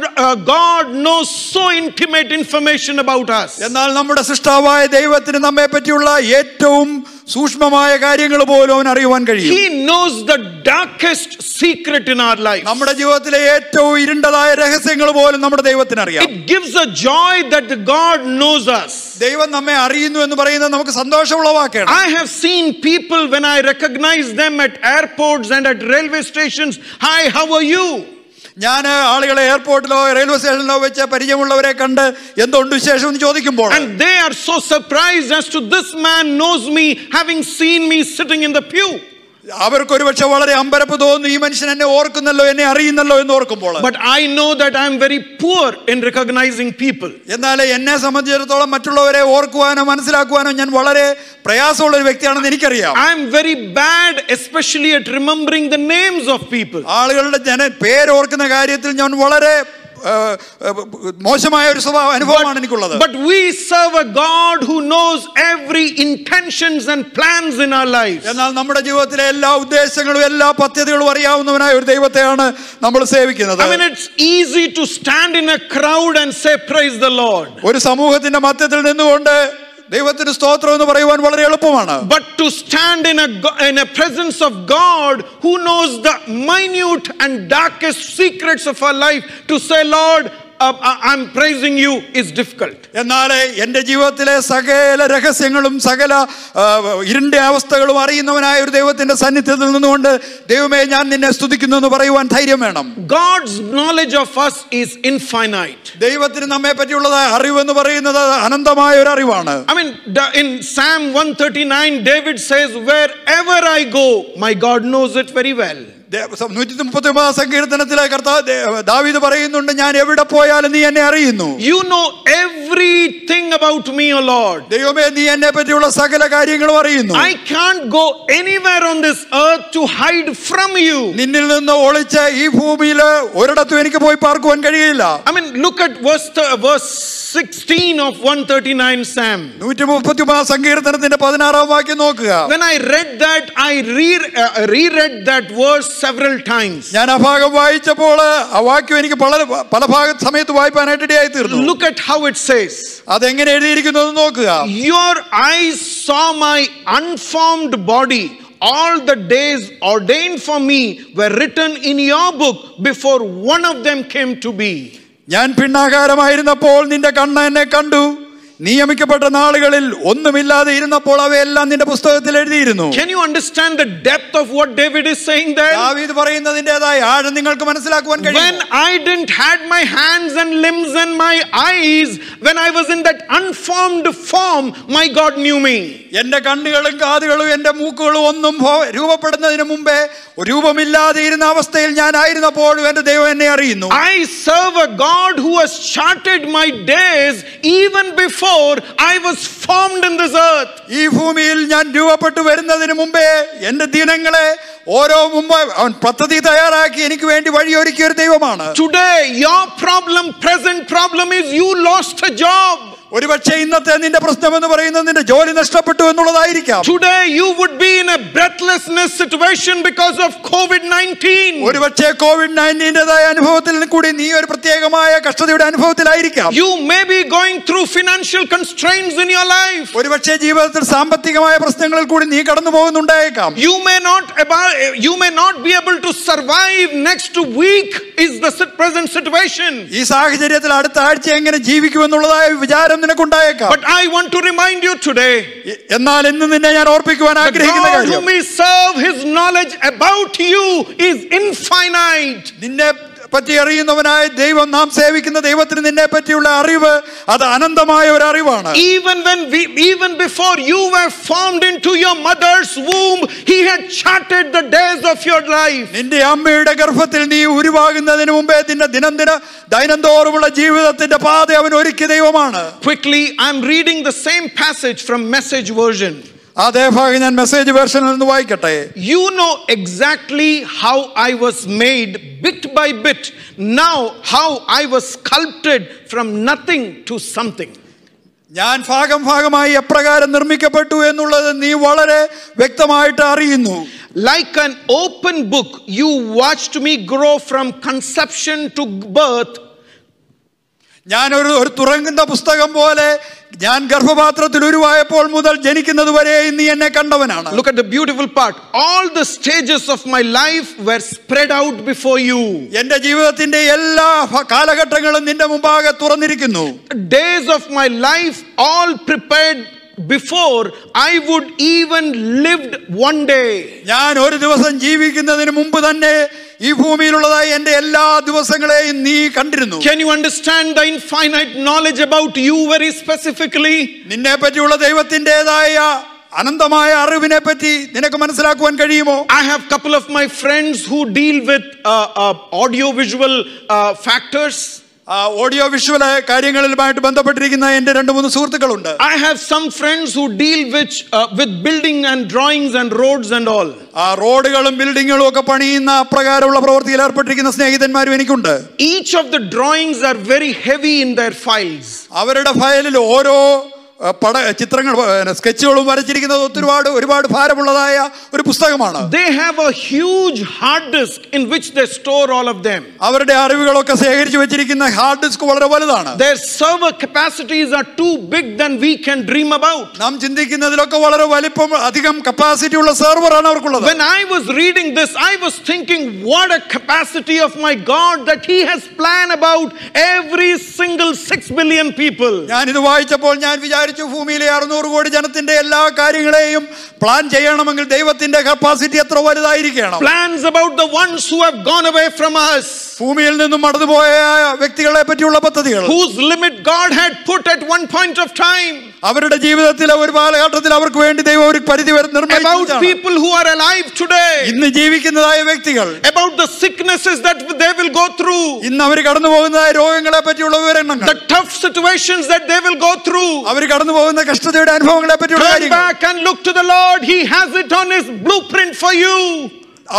God knows so intimate information about us. എന്നാൽ നമ്മുടെ സൃഷ്ടാവായ ദൈവത്തിന് നമ്മെ പറ്റിയുള്ള ഏറ്റവും സൂക്ഷ്മമായ കാര്യങ്ങൾ പോലും അവൻ അറിയുവാൻ കഴിയും. He knows the darkest secret in our life. നമ്മുടെ ജീവിതത്തിലെ ഏറ്റവും ഇരുണ്ടതായ രഹസ്യങ്ങൾ പോലും നമ്മുടെ ദൈവത്തിന് അറിയാം. It gives a joy that God knows us. ദൈവം നമ്മെ അറിയുന്നു എന്ന് പറയുന്നത് നമുക്ക് സന്തോഷമുള്ളവാക്കാണ്. I have seen people when I recognize them at airports and at railway stations. Hi, how are you? ഞാൻ ആളുകളെ എയർപോർട്ടിലോ റെയിൽവേ സ്റ്റേഷനിലോ വെച്ച് പരിചയമുള്ളവരെ കണ്ട് എന്തുണ്ട് വിശേഷം എന്ന് ചോദിക്കുമ്പോൾ, and they are so surprised as to this man knows me, having seen me sitting in the pew. അവർക്കൊരു പക്ഷെ വളരെ അമ്പരപ്പ് തോന്നുന്നു, ഈ മനുഷ്യൻ എന്നെ ഓർക്കുന്നല്ലോ, എന്നെ അറിയുന്നല്ലോ എന്ന് ഓർക്കുമ്പോൾ. But I know that I am very poor in recognizing people. എന്നാൽ എന്നെ സംബന്ധിച്ചിടത്തോളം മറ്റുള്ളവരെ ഓർക്കുവാനോ മനസ്സിലാക്കുവാനോ ഞാൻ വളരെ പ്രയാസമുള്ള ഒരു വ്യക്തിയാണെന്ന് എനിക്കറിയാം. I am very bad, especially at remembering the names of people. ആളുകളുടെ പേര് ഓർക്കുന്ന കാര്യത്തിൽ ഞാൻ വളരെ മോശമായ ഒരു അനുഭവമാണ് എനിക്കുള്ളത്. But we serve a God who knows every intentions and plans in our lives. എന്നാൽ നമ്മുടെ ജീവിതത്തിലെ എല്ലാ ഉദ്ദേശങ്ങളും എല്ലാ പദ്ധതികളും അറിയാവുന്നവനായ ഒരു ദൈവത്തെയാണ് നമ്മൾ സേവിക്കുന്നത്. I mean, it's easy to stand in a crowd and say praise the Lord. ഒരു സമൂഹത്തിന്റെ മധ്യത്തിൽ നിന്നുകൊണ്ട് ദൈവത്തിന് സ്തോത്രം എന്ന് പറയുവാൻ വളരെ എളുപ്പമാണ്. But to stand in a presence of God who knows the minute and darkest secrets of our life, to say, Lord, I'm praising you, is difficult. എന്നാൽ എൻ്റെ ജീവിതത്തിലെ സകല രഹസ്യങ്ങളും സകല ഇരുണ്ട അവസ്ഥകളും അറിയുന്നവനായ ഒരു ദൈവത്തിന്റെ സാന്നിധ്യത്തിൽ നിന്നുകൊണ്ട് ദൈവമേ ഞാൻ നിന്നെ സ്തുതിക്കുന്നു എന്ന് പറയുവാൻ ധൈര്യം വേണം. God's knowledge of us is infinite. ദൈവത്തിന് നമ്മെ പറ്റിയുള്ളതായ അറിവ് എന്ന് പറയുന്നത് അനന്തമായ ഒരു അറിവാണ്. I mean, in Psalm 139, David says, wherever I go, my God knows it very well. 139 സങ്കീർത്തനത്തിലെ ദാവീദ് പറയുന്നുണ്ട്, ഞാൻ എവിടെ പോയാലും നീ എന്നെ അറിയുന്നു. You know everything about me, O Lord. ദൈവമേ നീ എന്നെ പറ്റിയുള്ള സകല കാര്യങ്ങളും അറിയുന്നു. I can't go anywhere on this earth to hide from you. നിന്നിൽ നിന്ന് ഒളിച്ച് ഈ ഭൂമിയിൽ ഒരിടത്തും എനിക്ക് പോയി പാർക്കുവാൻ കഴിയില്ല. I mean, look at verse 16 of 139 Psalm. 139 സങ്കീർത്തനത്തിന്റെ 16 വാക്യം നോക്കുക. When I read that, I reread that verse several times. ഞാൻ ആ ഭാഗം വായിച്ചപ്പോൾ ആ വാക്യം എനിക്ക് പല സമയത്ത് വായിക്കാനായിട്ട് ഇടയായി തീർന്നു. Look at how it says. അതെങ്ങനെ എഴുതിയിരിക്കുന്നു എന്ന് നോക്കുക. Your eyes saw my unformed body. All the days ordained for me were written in your book before one of them came to be. ഞാൻ പിണ്ണാകാരമായിരുന്നപ്പോൾ നിന്റെ കണ്ണ് എന്നെ കണ്ടു. നിയമിക്കപ്പെട്ട നാളുകളിൽ ഒന്നുമില്ലാതെ ഇരുന്നപ്പോൾ അവയെല്ലാം നിന്റെ പുസ്തകത്തിൽ എഴുതിയിരുന്നു. Can you understand the depth of what David is saying there? ദാവീദ് പറയുന്നതിന്റേതായ ആഴം നിങ്ങൾക്ക് മനസ്സിലാക്കുവാൻ കഴിയും. When I didn't had my hands and limbs and my eyes, when I was in that unformed form, my God knew me. എന്റെ കണ്ണുകളും കാതുകളും എന്റെ മൂക്കുകളും ഒന്നും രൂപപ്പെടുന്നതിന് മുമ്പേ രൂപമില്ലാതെ ഇരുന്ന അവസ്ഥയിൽ ഞാൻ ആയിരുന്നപ്പോഴും എന്റെ ദൈവം എന്നെ അറിയുന്നു. I serve a God who has charted my days even before I was formed in this earth. ഈ ഭൂമിയിൽ ഞാൻ രൂപപ്പെട്ടു വരുന്നതിന് മുമ്പേ എന്റെ ദിനങ്ങളെ ഓരോ മുമ്പ് അവൻ പദ്ധതി തയ്യാറാക്കി എനിക്ക് വേണ്ടി വഴിയൊരുക്കിയ ഒരു ദൈവമാണ്. Today your present problem is you lost a job. ഒരുപക്ഷെ ഇന്നത്തെ നിന്റെ പ്രശ്നം എന്ന് പറയുന്നത് നിന്റെ ജോലി നഷ്ടപ്പെട്ടു എന്നുള്ളതായിരിക്കാം. Today you would be in a breathlessness situation because of COVID-19. ഒരുപക്ഷെ COVID-19-ന്റേതായ അനുഭവത്തിൽ കൂടി നീ ഒരു പ്രത്യേകമായ കഷ്ടതയുടെ അനുഭവത്തിലായിരിക്കാം. You may be going through financial constraints in your life. ഒരുപക്ഷെ ജീവിതത്തിൽ സാമ്പത്തികമായ പ്രശ്നങ്ങളിൽ കൂടി നീ കടന്നു പോകുന്നുണ്ടായേക്കാം. You may not be able to survive next week is the present situation. ഈ സാഹചര്യത്തിൽ അടുത്ത ആഴ്ച എങ്ങനെ ജീവിക്കുമെന്നുള്ളതായ വിചാരം നിനക്കുണ്ടായേക്കാം. But I want to remind you today, എന്നാൽ ഇന്ന് നിന്നെ ഞാൻ ഓർപ്പിക്കുവാൻ ആഗ്രഹിക്കുന്ന God കാര്യം, whom we serve, his knowledge about you is infinite. നിന്നെ പറ്റി അറിയുന്നവനായ ദൈവം, നാം സേവിക്കുന്ന ദൈവത്തിന് നിന്നെ പറ്റിയുള്ള അറിവ് അത് അനന്തമായ ഒരു അറിവാണ്. Even before you were formed into your mother's womb, he had charted the days of your life. നിന്റെ അമ്മയുടെ ഗർഭത്തിൽ നീ ഉരുവാകുന്നതിന് മുമ്പേ നിന്റെ ദൈനംതോറുമുള്ള ജീവിതത്തിന്റെ പാത അവൻ ഒരുക്കിയ ദൈവമാണ്. Quickly, I'm reading the same passage from Message version. അതേ ഭാഗം ഞാൻ മെസ്സേജ് വേർഷനിൽ നിന്ന് വായിക്കട്ടെ. You know exactly how I was made bit by bit. Now how I was sculpted from nothing to something. ഞാൻ ഭാഗമായി എപ്രകാരം നിർമ്മിക്കപ്പെട്ടു എന്നുള്ളത് നീ വളരെ വ്യക്തമായിട്ട് അറിയുന്നു. Like an open book, you watched me grow from conception to birth. ഞാൻ ഒരു തുറങ്ങുന്ന പുസ്തകം പോലെ ഞാൻ ഗർഭപാത്രത്തിൽ ഉരുവായപ്പോൾ മുതൽ ജനിക്കുന്നത് വരെ നീ എന്നെ കണ്ടവനാണ്. Look at the beautiful part. All the stages of my life were spread out before you. എന്റെ ജീവിതത്തിന്റെ എല്ലാ കാലഘട്ടങ്ങളും നിന്റെ മുമ്പാകെ തുറന്നിരിക്കുന്നു. The days of my life all prepared before I would even lived one day. ഞാൻ ഒരു ദിവസം ജീവിക്കുന്നതിന് മുമ്പ് തന്നെ ഈ ഭൂമിയിലുള്ളതായ എന്റെ എല്ലാ ദിവസങ്ങളെയും നീ കണ്ടിരുന്നു. Can you understand the infinite knowledge about you very specifically? നിന്നെ പറ്റിയുള്ള ദൈവത്തിൻ്റെതായ അനന്തമായ അറിവിനെ പറ്റി നിനക്ക് മനസ്സിലാക്കുവാൻ കഴിയുമോ? I have couple of my friends who deal with audio visual factors. Audio visual കാര്യങ്ങളുമായിട്ട് ബന്ധപ്പെട്ടിരിക്കുന്ന എന്റെ 2-3 സുഹൃത്തുക്കളുണ്ട്. I have some friends who deal with building and drawings and roads and all. റോഡുകളും ബിൽഡിങ്ങുകളും ഒക്കെ പണിയുന്ന അപ്രകാരമുള്ള പ്രവൃത്തിയിൽ ഏർപ്പെട്ടിരിക്കുന്ന സ്നേഹിതന്മാരും എനിക്കുണ്ട്. Each of the drawings are very heavy in their files. അവരുടെ ഫയലിൽ ഓരോ ചിത്രങ്ങൾ സ്കെച്ചുകളും വരച്ചിരിക്കുന്നത് ഒരുപാട് ഭാരമുള്ളതായ ഒരു പുസ്തകമാണ്. They have a huge hard disk in which they store all of them. അവരുടെ അറിവുകളൊക്കെ ശേഖരിച്ചു വെച്ചിരിക്കുന്ന ഹാർഡ് ഡിസ്ക് വളരെ വലുതാണ്. Their server capacities are too big than we can dream about. നാം ചിന്തിക്കുന്നതിലൊക്കെ വളരെ വലിപ്പം അധികം കപ്പാസിറ്റി ഉള്ള സെർവറാണ് അവർക്കുള്ളത്. When I was reading this, I was thinking, what a capacity of my God that he has planned about every single 6 billion people. ഞാൻ ഇത് വായിച്ചപ്പോൾ ഞാൻ വിചാരിച്ചു, ഭൂമിയിലെ 600 കോടി ജനത്തിന്റെ എല്ലാ കാര്യങ്ങളെയും പ്ലാൻ ചെയ്യണമെങ്കിൽ ദൈവത്തിന്റെ കപ്പാസിറ്റി എത്ര വലുതായിരിക്കണം. Plans about the ones who have gone away from us. ഭൂമിയിൽ നിന്നും മടന്നുപോയ വ്യക്തികളെ പറ്റിയുള്ള പദ്ധതികൾ, whose limit God had put at one point of time. അവരുടെ ജീവിതത്തിലെ ഒരു കാലഘട്ടത്തിൽ അവർക്ക് വേണ്ടി ദൈവം ഒരു പരിധി നിർണ്ണയിച്ചു. About people who are alive today. ഇന്ന് ജീവിക്കുന്നതായ വ്യക്തികൾ, about the sicknesses that they will go through. ഇന്ന് അവർ കടന്നു പോകുന്നതായ രോഗങ്ങളെ പറ്റിയുള്ള വിവരണങ്ങൾ, the tough situations that they will go through. അവർ കടന്നു പോകുന്ന കഷ്ടതയുടെ അനുഭവങ്ങളെ പറ്റിയുള്ള കാര്യങ്ങൾ. Turn back and look to the Lord. He has it on his blueprint for you.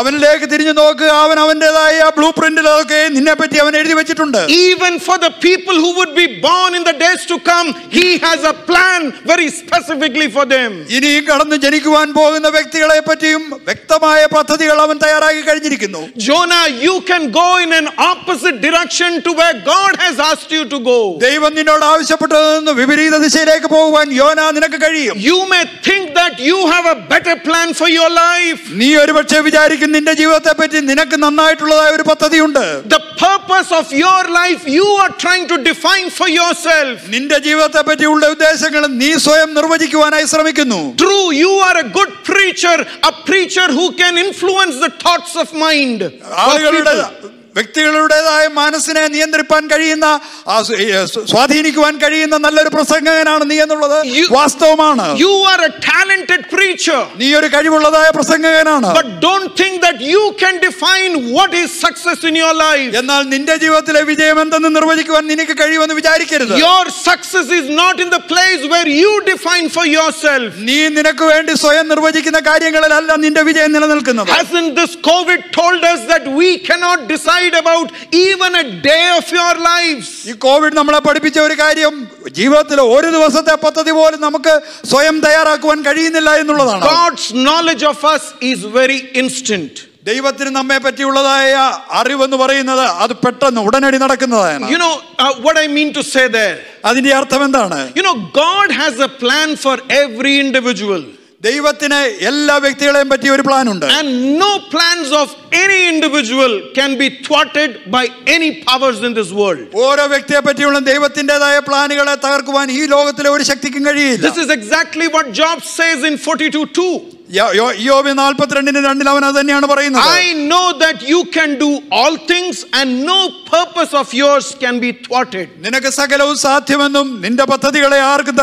അവനിലേക്ക് തിരിഞ്ഞു നോക്കുക. അവൻ അവന്റേതായ ബ്ലൂ പ്രിന്റിൽ അതൊക്കെ നിന്നെ പറ്റി അവൻ എഴുതി വെച്ചിട്ടുണ്ട്. Even for the people who would be born in the days to come, he has a plan very specifically for them. ഇനി കടന്നു ജനിക്കുവാൻ പോകുന്ന വ്യക്തികളെ പറ്റിയും വ്യക്തമായ പദ്ധതികൾ അവൻ തയ്യാറാക്കി കഴിഞ്ഞിരിക്കുന്നു. Jonah, you can go in an opposite direction to where God has asked you to go. ദൈവം നിന്നോട് ആവശ്യപ്പെട്ടതെന്ന് വിപരീത ദിശയിലേക്ക് പോകുവാൻ യോന നിനക്ക് കഴിയും. You may think that you have a better plan for your life. നീ ഒരുപക്ഷെ വിചാരിക്കും നിന്റെ ജീവിതത്തെ പറ്റി നിനക്ക് നന്നായിട്ടുള്ളതായ ഒരു പദ്ധതിയുണ്ട്. The purpose of your life you are trying to define for yourself. നിന്റെ ജീവിതത്തെ പറ്റിയുള്ള ഉദ്ദേശങ്ങൾ നീ സ്വയം നിർവചിക്കുവാനായി ശ്രമിക്കുന്നു. True, you are a good preacher, a preacher who can influence the thoughts of mind. വ്യക്തികളുടേതായ മനസ്സിനെ നിയന്ത്രിക്കാൻ കഴിയുന്ന, സ്വാധീനിക്കുവാൻ കഴിയുന്ന നല്ലൊരു പ്രസംഗകനാണ് നീ എന്നുള്ളത് വാസ്തവമാണ്. You are a talented preacher. നീ ഒരു കഴിവുള്ളതായ പ്രസംഗകനാണ്. But don't think that you can define what is success in your life. എന്നാൽ നിന്റെ ജീവിതത്തിലെ വിജയം എന്തെന്ന് നിർവചിക്കുവാൻ നിനക്ക് കഴിയുമെന്ന് വിചാരിക്കരുത്. Your success is not in the place where you define for yourself. നീ നിനക്ക് വേണ്ടി സ്വയം നിർവചിക്കുന്ന കാര്യങ്ങളിലല്ല നിന്റെ വിജയം നിലനിൽക്കുന്നത്. Hasn't this COVID told us that we cannot decide about even a day of your lives? ഈ കോവിഡ് നമ്മളെ പഠിപ്പിച്ച ഒരു കാര്യം, ജീവിതത്തിൽ ഒരു ദിവസത്തെ പദ്ധതി പോലും നമുക്ക് സ്വയം തയ്യാറാക്കുവാൻ കഴിയുന്നില്ല എന്നുള്ളതാണ്. God's knowledge of us is very instant. ദൈവത്തിന് നമ്മെ പറ്റിയുള്ളതായ അറിവെന്ന് പറയുന്നത് അത് പെട്ടെന്ന് ഉടനടി നടക്കുന്നതാണ്. You know what I mean to say there? അതിന്റെ അർത്ഥം എന്താണ്? You know, God has a plan for every individual. ദൈവത്തിന് എല്ലാ വ്യക്തികളെയും പറ്റി ഒരു പ്ലാൻ ഉണ്ട്. And no plans of any individual can be thwarted by any powers in this world. ഓരോ വ്യക്തിയെ പറ്റിയുള്ള ദൈവത്തിന്റേതായ പ്ലാനുകളെ തകർക്കുവാൻ ഈ ലോകത്തിലെ ഒരു ശക്തിക്കും കഴിയില്ല. This is exactly what Job says in 42:2. യോബ് 42:2 അവൻ അത് തന്നെയാണ് പറയുന്നത്. I know that you can do all things and no purpose of yours can be thwarted. നിനക്ക് സകലവും സാധ്യമെന്നും നിന്റെ പദ്ധതികളെ ആർക്കും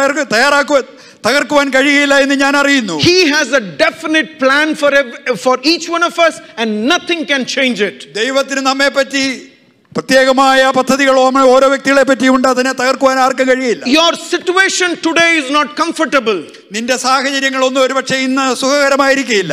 തകർക്കുവാൻ കഴിയില്ല എന്ന് ഞാൻ അറിയുന്നു. He has a definite plan for each one of us and nothing can change it. ദൈവത്തിന് നമ്മെ പറ്റി പ്രത്യേകമായ പദ്ധതികളോ ഓരോ വ്യക്തികളെ പറ്റിയുണ്ട്, അതിനെ തകർക്കുവാൻ ആർക്കും കഴിയില്ല. Your situation today is not comfortable. നിന്റെ സാഹചര്യങ്ങളൊന്നും ഒരുപക്ഷെ ഇന്ന് സുഖകരമായിരിക്കില്ല.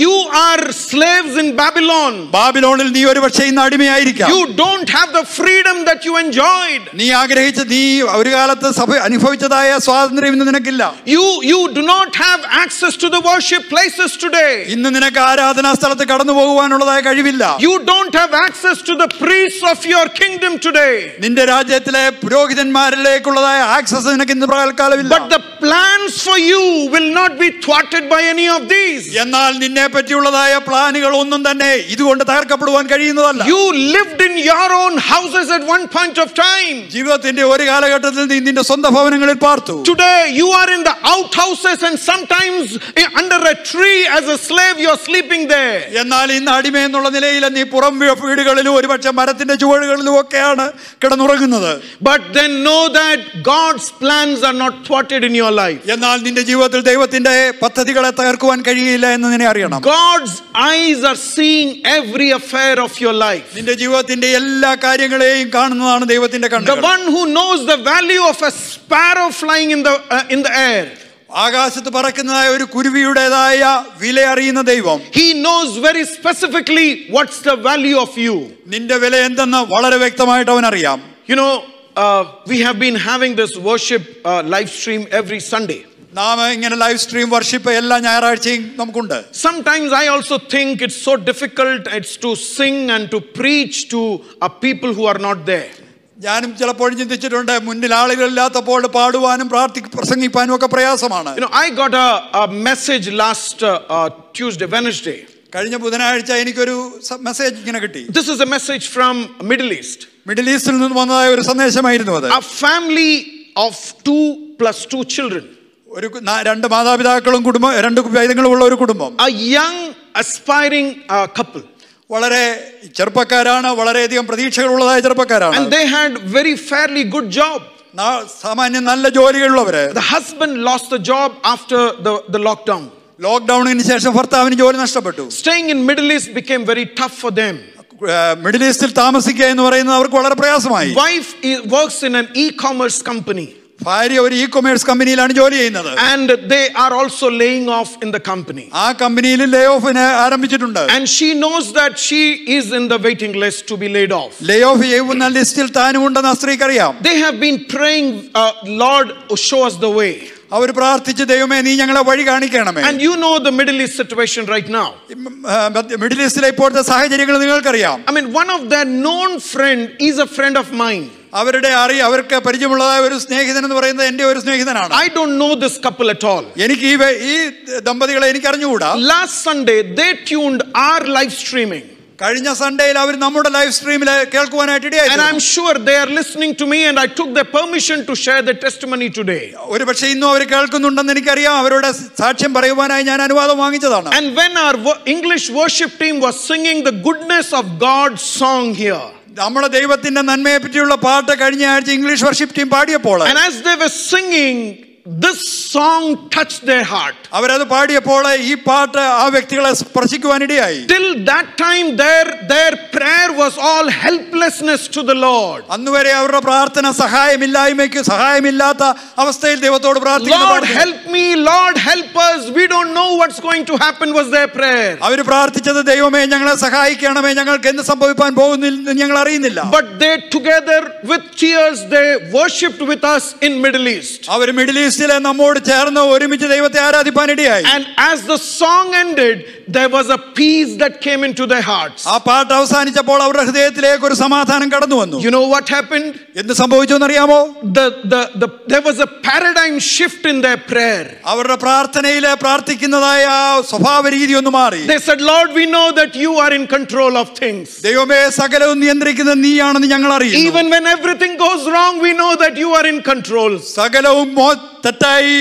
You are slaves in Babylon. ബാബിലോണിൽ നീ ഒരുപക്ഷെ ഇന്ന് അടിമയായിരിക്കാം. You don't have the freedom that you enjoyed. നീ ആഗ്രഹിച്ച, നീ ഒരു കാലത്ത് അനുഭവിച്ചതായ സ്വാതന്ത്ര്യം ഇന്ന് നിനക്കില്ല. You do not have access to the worship places today. ഇന്ന് നിനക്ക് ആരാധനാ സ്ഥലത്ത് കടന്നു പോകുവാനുള്ളതായ കഴിവില്ല. You don't have access to the priests of your kingdom today. നിന്റെ രാജ്യത്തിലെ പുരോഹിതന്മാരിലേക്കുള്ളതായ ആക്സസ് നിനക്ക് ഇന്ന് പകൽക്കാലമില്ല. But the plans for you will not be thwarted by any of these. എന്നാൽ നിന്നെ പറ്റിയുള്ളതായ പ്ലാനുകൾ ഒന്നും തന്നെ ഇതുകൊണ്ട് തകർക്കപ്പെടുവാൻ കഴിയുന്നതല്ല. You lived in your own houses at one point of time. ജീവിതത്തിന്റെ ഒരു കാലഘട്ടത്തിൽ നീ നിന്റെ സ്വന്തം ഭവനങ്ങളിൽ പാർത്തു. Today you are in the outhouses and sometimes under a tree as a slave you are sleeping there. എന്നാൽ ഇന്ന് അടിമ എന്നുള്ള നിലയിൽ നീ പുറം വീടുകളിലും ഒരുപക്ഷെ മരത്തിന്റെ ചുവടുകളിലും ഒക്കെയാണ് കിടന്നുറങ്ങുന്നത്. But then know that God's plans are not thwarted in your life. എന്നാൽ നിന്റെ ജീവിതത്തിൽ ദൈവത്തിന്റെ പദ്ധതികളെ തകർക്കുവാൻ കഴിയില്ല എന്ന് നിന്നെ അറിയണം. God's eyes are seeing every affair of your life. നിന്റെ ജീവിതത്തിന്റെ എല്ലാ കാര്യങ്ങളെയും കാണുന്നതാണ് ദൈവത്തിന്റെ കണ്ണുകൾ. The one who knows the value of a sparrow flying in the air. ആകാശത്ത് പറക്കുന്നതായ ഒരു കുരുവിയുടേതായ വില അറിയുന്ന ദൈവം. He knows very specifically what's the value of you. നിന്റെ വില എന്തെന്ന് വളരെ വ്യക്തമായിട്ട് അവൻ അറിയാം. You know, we have been having this worship live stream every Sunday. നാം ഇങ്ങനെ ലൈവ് സ്ട്രീം വർഷിപ്പ് എല്ലാ ഞായറാഴ്ചയും നമുക്കുണ്ട്. Sometimes I also think it's so difficult to sing and to preach to people who are not there. ഞാനും ചിലപ്പോൾ ചിന്തിച്ചിട്ടുണ്ട്, മുന്നിൽ ആളുകളില്ലാത്തപ്പോൾ പാടുവാനും പ്രസംഗിക്കാനും ഒക്കെ പ്രയാസമാണ്. You know, I got a message last Wednesday. കഴിഞ്ഞ ബുധനാഴ്ച എനിക്കൊരു മെസ്സേജ് ഇങ്ങനെ കിട്ടി. This is a message from Middle East. Middle ഈസ്റ്റിൽ നിന്ന് വന്നതായ ഒരു സന്ദേശമായിരുന്നു അത്. A family of 2 plus 2 children. ഒരു രണ്ട് മാതാപിതാക്കളും കുടുംബം, രണ്ട് വൈദ്യങ്ങളുമുള്ള ഒരു കുടുംബം. A young aspiring couple. വളരെ ചെറുപ്പക്കാരാണ്, വളരെയധികം പ്രതീക്ഷകളുള്ളതായ ചെറുപ്പക്കാരാണ്. And they had very fairly good job. സാമാന്യം നല്ല ജോലികളുള്ളവര്. The husband lost the job after the lockdown. ലോക്ക്ഡൌണിന് ശേഷം ഭർത്താവിന് ജോലി നഷ്ടപ്പെട്ടു. Staying in Middle East became very tough for them. Middle ഈസ്റ്റിൽ താമസിക്കുക എന്ന് പറയുന്നത് അവർക്ക് വളരെ പ്രയാസമായി. Wife works in an e-commerce company. ഭാര്യ ഒരു ഇ-കൊമേഴ്സ് കമ്പനിയിലാണ് ജോലി ചെയ്യുന്നത്. And they are also laying off in the company. ആ കമ്പനിയിൽ ലേ ഓഫിന് ആരംഭിച്ചിട്ടുണ്ട്. And she knows that she is in the waiting list to be laid off. Leh of ചെയ്യുന്ന ലിസ്റ്റിൽ താനും ഉണ്ടെന്ന് ആ സ്ത്രീക്കറിയാം. They have been praying, Lord, show us the way. അവർ പ്രാർത്ഥിച്ച്, ദൈവമേ നീ ഞങ്ങളെ വഴി കാണിക്കണമേ. And you know the Middle East situation right now. Middle ഈസ്റ്റിലെ ഇപ്പോഴത്തെ സാഹചര്യങ്ങൾ നിങ്ങൾക്കറിയാം. I mean, one of their known friend is a friend of mine. അവർക്ക് പരിചയമുള്ളതായ ഒരു സ്നേഹിതൻ എന്ന് പറയുന്നത് എന്റെ ഒരു സ്നേഹിതനാണ്. I don't know this couple at all. എനിക്ക് ഈ ദമ്പതികളെ എനിക്ക് അറിഞ്ഞുകൂടാ. Last Sunday they tuned our live streaming. കഴിഞ്ഞ സൺഡേയിൽ അവർ നമ്മുടെ ലൈവ് സ്ട്രീമിൽ കേൾക്കുവാനായിട്ട് ഇടയായി. And I'm sure they are listening to me, and I took their permission to share their testimony today. ഒരുപക്ഷേ ഇന്നും അവർ കേൾക്കുന്നുണ്ടെന്ന് എനിക്കറിയാം. അവരുടെ സാക്ഷ്യം പറയുവാനായി ഞാൻ അനുവാദം വാങ്ങിച്ചതാണ്. And when our English worship team was singing the goodness of God song here, നമ്മുടെ ദൈവത്തിന്റെ നന്മയെ പറ്റിയുള്ള പാട്ട് കഴിഞ്ഞ ആഴ്ച ഇംഗ്ലീഷ് വർഷിപ്പ് ടീം പാടിയപ്പോൾ, and as they were singing, this song touched their heart. അവരത് പാടിയപ്പോൾ ഈ പാട്ട് ആ വ്യക്തികളെ സ്പർശിക്കുവാനിടയായി. Till that time their prayer was all helplessness to the Lord. അന്നുവരെ അവരുടെ പ്രാർത്ഥന സഹായമില്ലാത്ത അവസ്ഥയിൽ ദൈവത്തോട് പ്രാർത്ഥിക്കുന്നു. Lord help me, Lord help us, we don't know what's going to happen was their prayer. അവർ പ്രാർത്ഥിച്ചത് ദൈവമേ ഞങ്ങളെ സഹായിക്കണമേ, ഞങ്ങൾക്ക് എന്ത് സംഭവിക്കാൻ പോകുന്നു ഞങ്ങൾ അറിയുന്നില്ല. But they together with tears they worshipped with us in Middle East. അവർ മിഡിൽ ഈസ്റ്റിലെ നമ്മോട് ചേർന്ന് ഒരുമിച്ച് ദൈവത്തെ ആരാധിപ്പാനിടയായി. And as the song ended, there was a peace that came into their hearts. ആ പാട്ട് അവസാനിച്ചപ്പോൾ അവരുടെ ഹൃദയത്തിലേക്ക് ഒരു സമാധാനം കടന്നു വന്നു. You know what happened? എന്ത് സംഭവിച്ചു എന്നറിയാമോ? There was a paradigm shift in their prayer. അവരുടെ പ്രാർത്ഥനയിലെ പ്രാർത്ഥിക്കുന്നതായ സ്വഭാവ രീതി ഒന്ന് മാറി. They said, Lord, we know that you are in control of things. ദൈവമേ സകലവും നിയന്ത്രിക്കുന്ന നീയാണെന്ന് ഞങ്ങൾ അറിയുന്നു. Even when everything goes wrong, we know that you are in control. സകലവും തെറ്റായി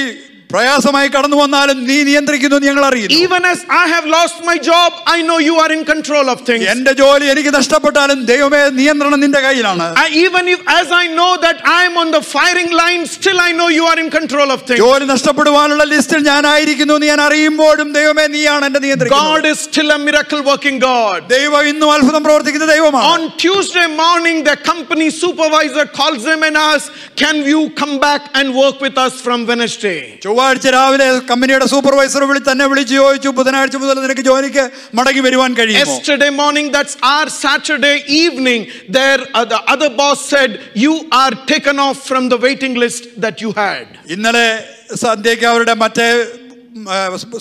പ്രയാസമായി കടന്നു വന്നാലും നീ നിയന്ത്രിക്കുന്നു ഞങ്ങൾ അറിയുന്നു. Even as I have lost my job, I know you are in control of things. എന്റെ ജോലി എനിക്ക് നഷ്ടപ്പെട്ടാലും ദൈവമേ നിയന്ത്രണം നിന്റെ കയ്യിലാണ്. Even if as I know that I am on the firing line, still I know you are in control of things. ജോലി നഷ്ടപ്പെടുവാനുള്ള ലിസ്റ്റിൽ ഞാനായിരിക്കുന്നു എന്ന് ഞാൻ അറിയുമ്പോഴും ദൈവമേ നീയാണ് എന്നെ നിയന്ത്രിക്കുന്നത്. God is still a miracle working God. ദൈവം ഇന്നും അത്ഭുതം പ്രവർത്തിക്കുന്ന ദൈവമാണ്. On Tuesday morning, the company supervisor calls them and asks, can you come back and work with us from Wednesday? ചൊവ്വാഴ്ച രാവിലെ കമ്പനിയുടെ സൂപ്പർവൈസർ തന്നെ വിളിച്ചു ചോദിച്ചു, ബുധനാഴ്ച മുതൽ നിനക്ക് ജോലിക്ക് മടങ്ങി വരുവാൻ കഴിയുമോ? Yesterday morning, that's our Saturday evening, there the other boss said, you are taken off from the waiting list that you had. ഇന്നലെ സന്ധ്യയ്ക്ക് അവരുടെ മറ്റേ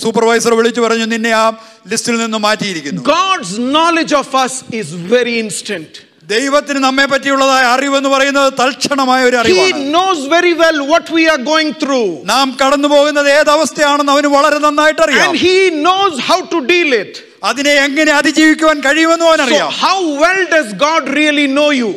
സൂപ്പർവൈസർ വിളിച്ചു പറഞ്ഞു, നിന്നെ ആ ലിസ്റ്റിൽ നിന്ന് മാറ്റിയിരിക്കുന്നു. God's knowledge of us is very instant. ദൈവത്തിന് നമ്മെ പറ്റിയുള്ളതായ അറിവെന്ന് പറയുന്നത് തൽക്ഷണമായ ഒരു അറിവാണ്. He knows very well what we are going through. നാം കടന്നു പോകുന്നത് ഏതവസ്ഥയാണെന്ന് അവന് വളരെ നന്നായിട്ട് അറിയാം. And he knows how to deal it. അതിനെ എങ്ങനെ അതിജീവിക്കുവാൻ കഴിയുമെന്ന് അവനറിയാം. So how well does God really know you?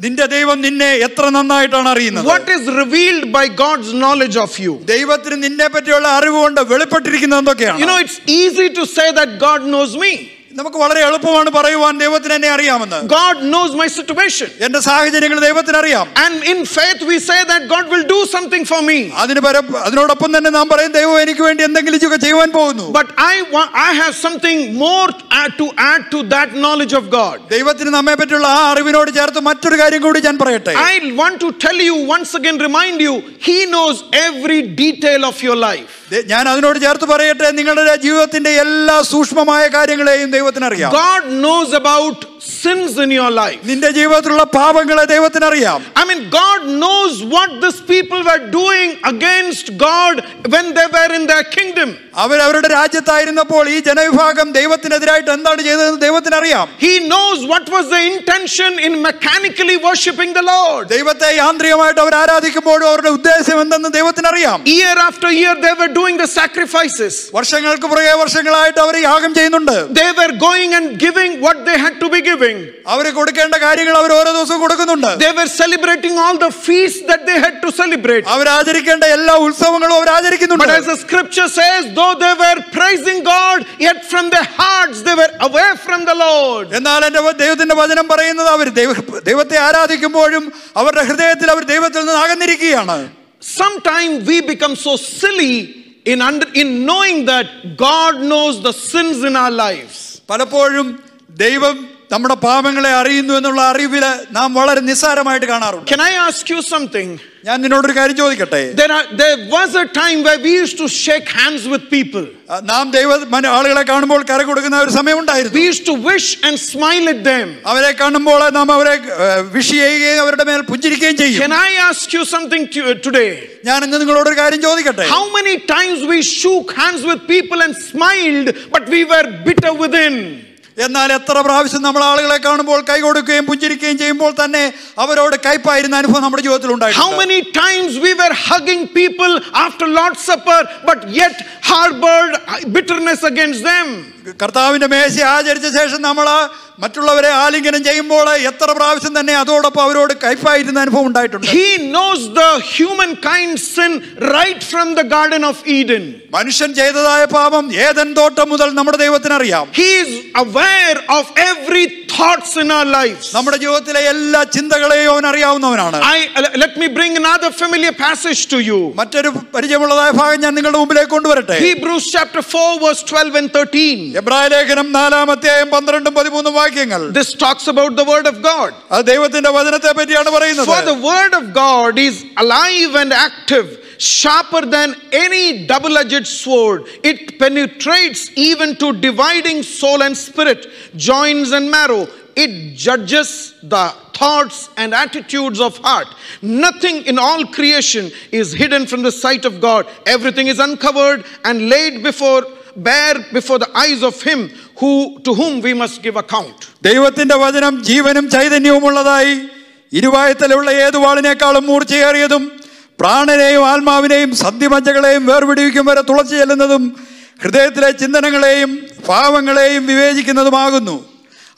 നിന്റെ ദൈവം നിന്നെ എത്ര നന്നായിട്ടാണ് അറിയുന്നത്? What is revealed by God's knowledge of you? ദൈവത്തിന് നിന്നെ പറ്റിയുള്ള അറിവ് കൊണ്ട് വെളിപ്പെട്ടിരിക്കുന്നത് എന്തൊക്കെയാണ്? You know, it's easy to say that God knows me. നമുക്ക് വളരെ എളുപ്പമാണ് പറയുവാൻ ദൈവത്തിന് എന്നെ അറിയാമെന്ന്. God knows my situation. എന്റെ സാഹചര്യങ്ങൾ ദൈവത്തിന് അറിയാം. And in faith we say that God will do something for me. അതിനോടൊപ്പം തന്നെ നാം പറയും ദൈവം എനിക്ക് വേണ്ടി എന്തെങ്കിലും ചെയ്യുവാൻ പോകുന്നു. But I have something more to add to that knowledge of God. ദൈവത്തിന് നമ്മെ പറ്റിയുള്ള ആ അറിവിനോട് ചേർത്ത് മറ്റൊരു കാര്യം കൂടി ഞാൻ പറയട്ടെ. I want to tell you once again, remind you, he knows every detail of your life. ഞാൻ അതിനോട് ചേർത്ത് പറയട്ടെ, നിങ്ങളുടെ ജീവിതത്തിന്റെ എല്ലാ സൂക്ഷ്മമായ കാര്യങ്ങളെയും ദൈവത്തിന് അറിയാം. God knows about sins in your life. നിന്റെ ജീവിതത്തിലുള്ള പാപങ്ങളെ ദൈവത്തിന് അറിയാം. I mean, God knows what these people were doing against God when they were in their kingdom. അവരുടെ രാജ്യത്തായിരുന്നപ്പോൾ ഈ ജനവിഭാഗം ദൈവത്തിനെതിരായിട്ട് എന്താണ് ചെയ്തതെന്ന് ദൈവത്തിന് അറിയാം. He knows what was the intention in mechanically worshiping the Lord. ദൈവത്തെ യാന്ത്രികമായിട്ട് അവർ ആരാധിക്കുമ്പോഴും അവരുടെ ഉദ്ദേശം എന്തെന്ന് ദൈവത്തിന് അറിയാം. Year after year they were doing the sacrifices. വർഷങ്ങൾക്ക് പുറകെ വർഷങ്ങളായിട്ട് അവർ യാഗം ചെയ്യുന്നുണ്ട്. They were going and giving what they had to be giving. അവർ കൊടുക്കേണ്ട കാര്യങ്ങൾ അവർ ഓരോ ദിവസവും കൊടുക്കുന്നുണ്ട്. They were celebrating all the feasts that they had to celebrate. അവർ ആചരിക്കേണ്ട എല്ലാ ഉത്സവങ്ങളും അവർ ആചരിക്കുന്നുണ്ട്. But as the scripture says, though they were praising God, yet from their hearts they were away from the Lord. എന്നാൽ ദൈവത്തിന്റെ വചനം പറയുന്നത് അവർ ദൈവത്തെ ആരാധിക്കുമ്പോഴും അവരുടെ ഹൃദയത്തിൽ അവർ ദൈവത്തിൽ നിന്ന് അകന്നിരിക്കുകയാണ്. Sometimes we become so silly in knowing that God knows the sins in our lives. പലപ്പോഴും ദൈവം നമ്മുടെ പാപങ്ങളെ അറിയുന്നു എന്നുള്ള അറിവില് നാം വളരെ നിസ്സാരമായിട്ട് കാണാറുണ്ട്. Can I ask you something? ഞാൻ നിന്നോടൊരു കാര്യം ചോദിക്കട്ടെ. There was a time where we used to shake hands with people. നാം ആളുകളെ കാണുമ്പോൾ കര കൊടുക്കുന്ന ഒരു സമയം ഉണ്ടായിരുന്നു. We used to wish and smile at them. അവരെ കാണുമ്പോൾ നാം അവരെ വിഷ് ചെയ്യുകയും അവരുടെ മേൽ പുഞ്ചിരിക്കുകയും ചെയ്യും. Can I ask you something today? ഞാൻ ഇന്ന് നിങ്ങളോടൊരു കാര്യം ചോദിക്കട്ടെ. How many times we shook hands with people and smiled, but we were bitter within? എന്നാൽ എത്ര പ്രാവശ്യം നമ്മൾ ആളുകളെ കാണുമ്പോൾ കൈ കൊടുക്കുകയും പുഞ്ചിരിക്കുകയും ചെയ്യുമ്പോൾ തന്നെ അവരോട് കൈപ്പായിരുന്ന അനുഭവം നമ്മുടെ ജീവിതത്തിൽ ഉണ്ടായിട്ടുണ്ട്. How many times we were hugging people after Lord's Supper, but yet harbored bitterness against them. കർത്താവിന്റെ മേശ ആചരിച്ച ശേഷം നമ്മൾ മറ്റുള്ളവരെ ആലിംഗനം ചെയ്യുമ്പോൾ എത്ര പ്രാവശ്യം തന്നെ അതോടൊപ്പം അവരോട് കൈപ്പായിരുന്ന അനുഭവം ഉണ്ടായിട്ടുണ്ട്. He knows the humankind sin right from the Garden of Eden. മനുഷ്യൻ ചെയ്തതായ പാപം ഏദൻ തോട്ടം മുതൽ നമ്മുടെ ദൈവത്തിന് അറിയാം. He is aware of every thoughts in our lives. നമ്മുടെ ജീവിതത്തിലെ എല്ലാ ചിന്തകളെയും അവൻ അറിയാവുന്നവനാണ്. Let me bring another familiar passage to you. മറ്റൊരു പരിചയമുള്ളതായ ഭാഗം ഞാൻ നിങ്ങളുടെ മുമ്പിലേക്ക് കൊണ്ടുവരട്ടെ. Hebrews chapter 4 verse 12 and 13. എബ്രായ ലേഖനം 4-ാം അധ്യായം 12-13 വാക്യങ്ങൾ. This talks about the word of God. അത് ദൈവത്തിന്റെ വചനത്തെ പറ്റിയാണ് പറയുന്നത്. For the word of God is alive and active, sharper than any double-edged sword. It penetrates even to dividing soul and spirit, joints and marrow. It judges the thoughts and attitudes of heart. Nothing in all creation is hidden from the sight of God. Everything is uncovered and laid bare before the eyes of him to whom we must give account. ദൈവത്തിന്റെ വചനം ജീവനും ചൈതന്യവുമുള്ളതായി ഇരുവായത്തിലുള്ള ഏതു വാളിനേക്കാളും മൂർച്ചയേറിയതും പ്രാണനെയും ആത്മാവിനെയും സന്ധിമജ്ജകളെയും വേർപിടിവിക്കും വരെ തുളച്ചു ചെല്ലുന്നതും ഹൃദയത്തിലെ ചിന്തനങ്ങളെയും ഭാവങ്ങളെയും വിവേചിക്കുന്നതുമാകുന്നു.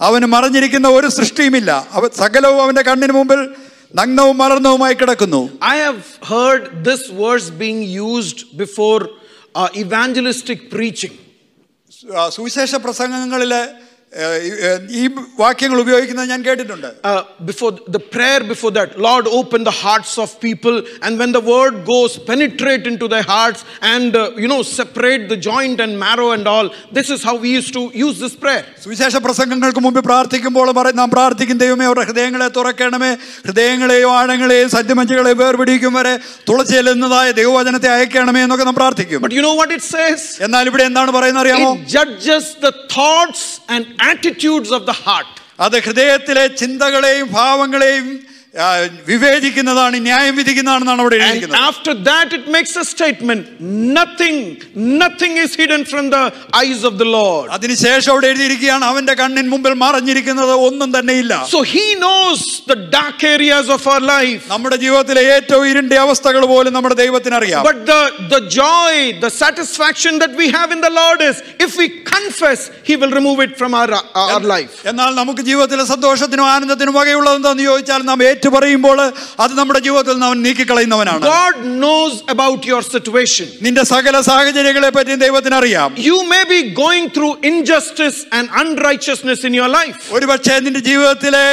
അവന് മറഞ്ഞിരിക്കുന്ന ഒരു സൃഷ്ടിയുമില്ല. സകലവും അവന്റെ കണ്ണിന് മുമ്പിൽ നഗ്നവും മലർന്നവുമായി കിടക്കുന്നു. I have heard this verse being used before evangelistic preaching. സുവിശേഷ പ്രസംഗങ്ങളിലെ ഈ വാക്യങ്ങൾ ഉപയോഗിക്കുന്നത് ഞാൻ കേട്ടിട്ടുണ്ട്. Before the prayer, before that, Lord, open the hearts of people, and when the word goes, penetrate into their hearts and separate the joint and marrow and all. This is how we used to use this prayer. സുവിശേഷ പ്രസംഗങ്ങൾക്ക് മുമ്പ് പ്രാർത്ഥിക്കുമ്പോൾ നാം പ്രാർത്ഥിക്കും, ദൈവമേ അവരുടെ ഹൃദയങ്ങളെ തുറക്കണമേ, ഹൃദയങ്ങളെയോ ആഴങ്ങളെയോ സദ്യമഞ്ചകളെയോ വേർപിടിക്കും വരെ തുളച്ചെല്ലുന്നതായ ദൈവവചനത്തെ അയക്കണമേ എന്നൊക്കെ നാം പ്രാർത്ഥിക്കും. But you know what it says? എന്നാൽ ഇവിടെ എന്താണ് പറയുന്നത് അറിയാമോ? It judges the thoughts and attitudes of the heart. അത് ഹൃദയത്തിലെ ചിന്തകളെയും ഭാവങ്ങളെയും വിവേചിക്കുന്നതാണ്, ന്യായം വിധിക്കുന്നതാണെന്നാണ് അവിടെ എഴുതിയിരിക്കുന്നത്. And after that it makes a statement, nothing is hidden from the eyes of the Lord. അതിനുശേഷം അവിടെ എഴുതിയിരിക്കുകയാണ്, അവന്റെ കണ്ണിന് മുമ്പിൽ മറഞ്ഞിരിക്കുന്നത് ഒന്നും തന്നെ ഇല്ല. So he knows the dark areas of our life. നമ്മുടെ ജീവിതത്തിലെ ഏറ്റവും ഇരുണ്ട അവസ്ഥകൾ പോലും നമ്മുടെ ദൈവത്തിന് അറിയാം. But the joy, the satisfaction that we have in the Lord is, if we confess, he will remove it from our life. എന്നാൽ നമുക്ക് ജീവിതത്തിലെ സന്തോഷത്തിനും ആനന്ദത്തിനും വകയുള്ളത് എന്താണെന്ന് ചോദിച്ചാൽ നാം പറയുമ്പോൾ അത് നമ്മുടെ ജീവിതത്തിൽ നാം നീക്കിക്കളയുന്നവനാണ്. God knows about your situation. നിന്റെ സകല സാഹചര്യങ്ങളെ പറ്റി ദൈവത്തിന് അറിയാം. You may be going through injustice and unrighteousness in your life. ഒരുപക്ഷേ നിന്റെ ജീവിതത്തിലെ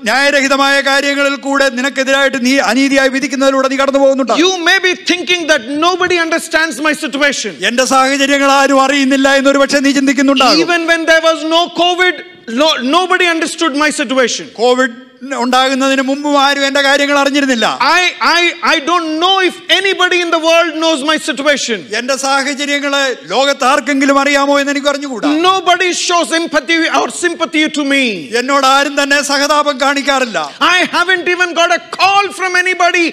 ന്യായരഹിതമായ കാര്യങ്ങളിൽ കൂടെ നിനക്കെതിരായിട്ട് നീ അനീതിയായി വിധിക്കുന്നതിലൂടെ നീ കടന്നു പോകുന്നുണ്ട്. You may be thinking that nobody understands my situation. എന്റെ സാഹചര്യങ്ങൾ ആരും അറിയുന്നില്ല എന്നൊരു പക്ഷേ നീ ചിന്തിക്കുന്നുണ്ടാകും. Even when there was no COVID, nobody understood my situation. COVID ഉണ്ടാകുന്നതിന് മുമ്പും ആരും എന്റെ കാര്യങ്ങൾ അറിഞ്ഞിരുന്നില്ല. I don't know if anybody in the world knows my situation. എന്റെ സാഹചര്യങ്ങളെ ലോകത്ത് ആർക്കെങ്കിലും അറിയാമോ എന്ന് എനിക്ക് അറിഞ്ഞുകൂടാ. Nobody shows empathy or sympathy to me. എന്നോട് ആരും തന്നെ സഹതാപം കാണിക്കാറില്ല. I haven't even got a call from anybody,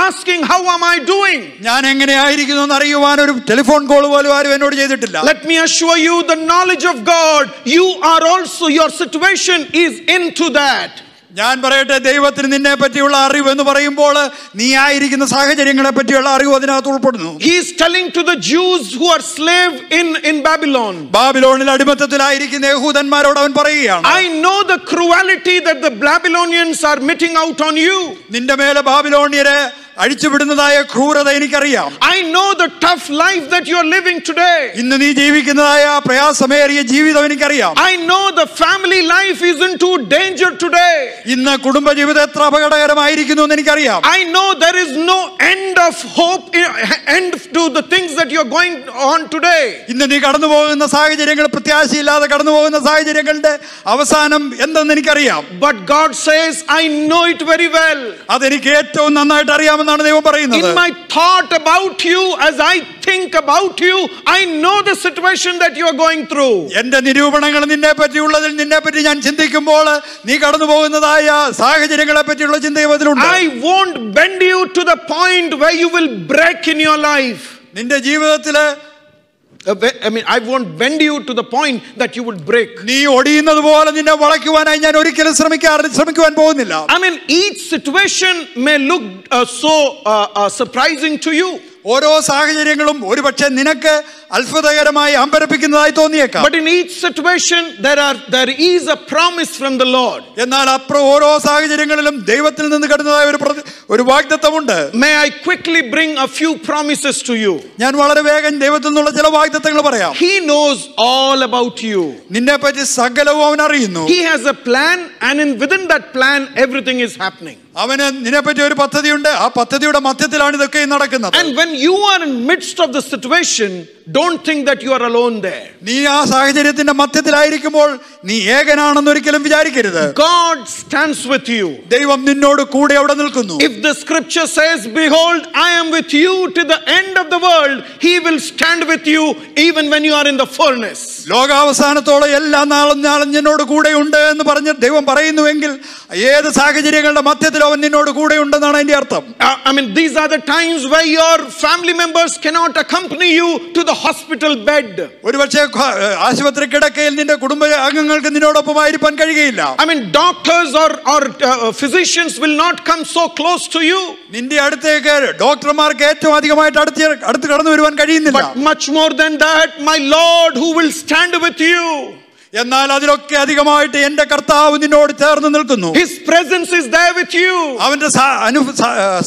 asking how am I doing. ഞാൻ എങ്ങനെയായിരിക്കുന്നു എന്ന് അറിയുവാൻ ഒരു ടെലിഫോൺ കോൾ പോലും ആരും എന്നോട് ചെയ്തിട്ടില്ല. Let me assure you, the knowledge of God, you are also, your situation is into that. ഞാൻ പറയട്ടെ, ദൈവത്തിന് നിന്നെ പറ്റിയുള്ള അറിവ് എന്ന് പറയുമ്പോൾ നീ ആയിരിക്കുന്ന സാഹചര്യങ്ങളെ പറ്റിയുള്ള അറിവ് അതിനകത്ത് ഉൾപ്പെടുന്നു. He is telling to the Jews who are slave in Babylon. ബാബിലോണിൽ അടിമത്തത്തിലായിരിക്കുന്ന യഹൂദന്മാരോട് അവൻ പറയുകയാണ്, I know the cruelty that the Babylonians are meting out on you. നിന്റെ മേലെ ബാബിലോണിയരെ അഴിച്ചുവിടുന്നതായ ക്രൂരത എനിക്കറിയാം. I know the tough life that you are living today. ഇന്ന് നീ ജീവിക്കുന്നതായ പ്രയാസമേറിയ ജീവിതം എനിക്കറിയാം. I know the family life is into danger today. ഇന്ന് കുടുംബ ജീവിതം എത്ര അപകടകരമായിരിക്കുന്നു എന്ന് എനിക്കറിയാം. I know there is no end of hope, end to the things that you are going on today. ഇന്ന് നീ കടന്നു പോകുന്ന സാഹചര്യങ്ങൾ, പ്രത്യാശയില്ലാതെ കടന്നു പോകുന്ന സാഹചര്യങ്ങളുടെ അവസാനം എന്തെന്ന് എനിക്കറിയാം. But God says, I know it very well. അതെനിക്ക് ഏറ്റവും നന്നായിട്ട് അറിയാം. In my thought about you, as I think about you, I know the situation that you are going through. എന്റെ നിരൂപണങ്ങൾ നിന്നെ പറ്റിയുള്ളതിൽ നിന്നെ പറ്റി ഞാൻ ചിന്തിക്കുമ്പോൾ നീ കടന്നു പോകുന്നതായ സാഹചര്യങ്ങളെ പറ്റിയുള്ള ചിന്തയുണ്ട്. I won't bend you to the point where you will break in your life. നിന്റെ ജീവിതത്തിലെ I won't bend you to the point that you would break. നീ ഒടിയുന്നത് പോലെ നിന്നെ വളയ്ക്കുവാനായി ഞാൻ ഒരിക്കലും ശ്രമിക്കുവാൻ പോകുന്നില്ല. Each situation may look so surprising to you. ഓരോ സാഹചര്യങ്ങളും ഒരുപക്ഷെ നിനക്ക് അത്ഭുതകരമായി അമ്പരപ്പിക്കുന്നതായി തോന്നിയേക്കാം. But in each situation there is a promise from the Lord. എന്നാൽ ഓരോ സാഹചര്യങ്ങളിലും ദൈവത്തിൽ നിന്ന് കിട്ടുന്നതായ ഒരു വാഗ്ദത്തമുണ്ട്. May I quickly bring a few promises to you. ഞാൻ വളരെ വേഗം ദൈവത്തിൽ നിന്നുള്ള ചില വാഗ്ദത്തങ്ങൾ പറയാം. He knows all about you. നിന്നെ പറ്റി സകലവും അവൻ അറിയുന്നു. He has a plan, and within that plan everything is happening. അവന് നിന്നെപ്പറ്റി ഒരു പദ്ധതിയുണ്ട്. ആ പദ്ധതിയുടെ മധ്യത്തിലാണ് ഇതൊക്കെ നടക്കുന്നത്. And when you are in midst of the situation, don't think that you are alone there. നീ ആ സാഹചര്യത്തിന്റെ മധ്യത്തിലായിരിക്കുമ്പോൾ നീ ഏകനാണെന്ന് ഒരിക്കലും വിചാരിക്കരുത്. God stands with you. ദൈവം നിന്നോട് കൂടെ അവിടെ നിൽക്കുന്നു. If the scripture says, behold, I am with you to the end of the world, he will stand with you even when you are in the furnace. ലോകാവസാനത്തോളം എല്ലാ നാളും നിന്നോട് കൂടെയുണ്ട് എന്ന് പറഞ്ഞ് ദൈവം പറയുന്നുവെങ്കിൽ ഏത് സാഹചര്യങ്ങളുടെ മധ്യത്തിൽ അവൻ നിന്നോട് കൂടെയുണ്ടെന്നാണ് അതിന്റെ അർത്ഥം. I mean, these are the times where your family members cannot accompany you to the hospital bed. ഒരുപക്ഷെ ആശുപത്രി കിടക്കയിൽ നിന്റെ കുടുംബ അംഗങ്ങൾക്ക് നിന്നോടൊപ്പമായിരിക്കാൻ കഴിയുകയില്ല. I mean, doctors or physicians will not come so close to you. നിന്റെ അടുത്തേക്ക് ഡോക്ടർമാർക്ക് ഏറ്റവും അധികമായിട്ട് അടുത്ത് കടന്നു വരുവാൻ കഴിയുന്നില്ല. But much more than that, my Lord who will stand with you. എന്നാൽ അതിലൊക്കെ അധികമായിട്ട് എന്റെ കർത്താവ് നിന്നോട് ചേർന്ന് നിൽക്കുന്നു. His presence is there with you. അവന്റെ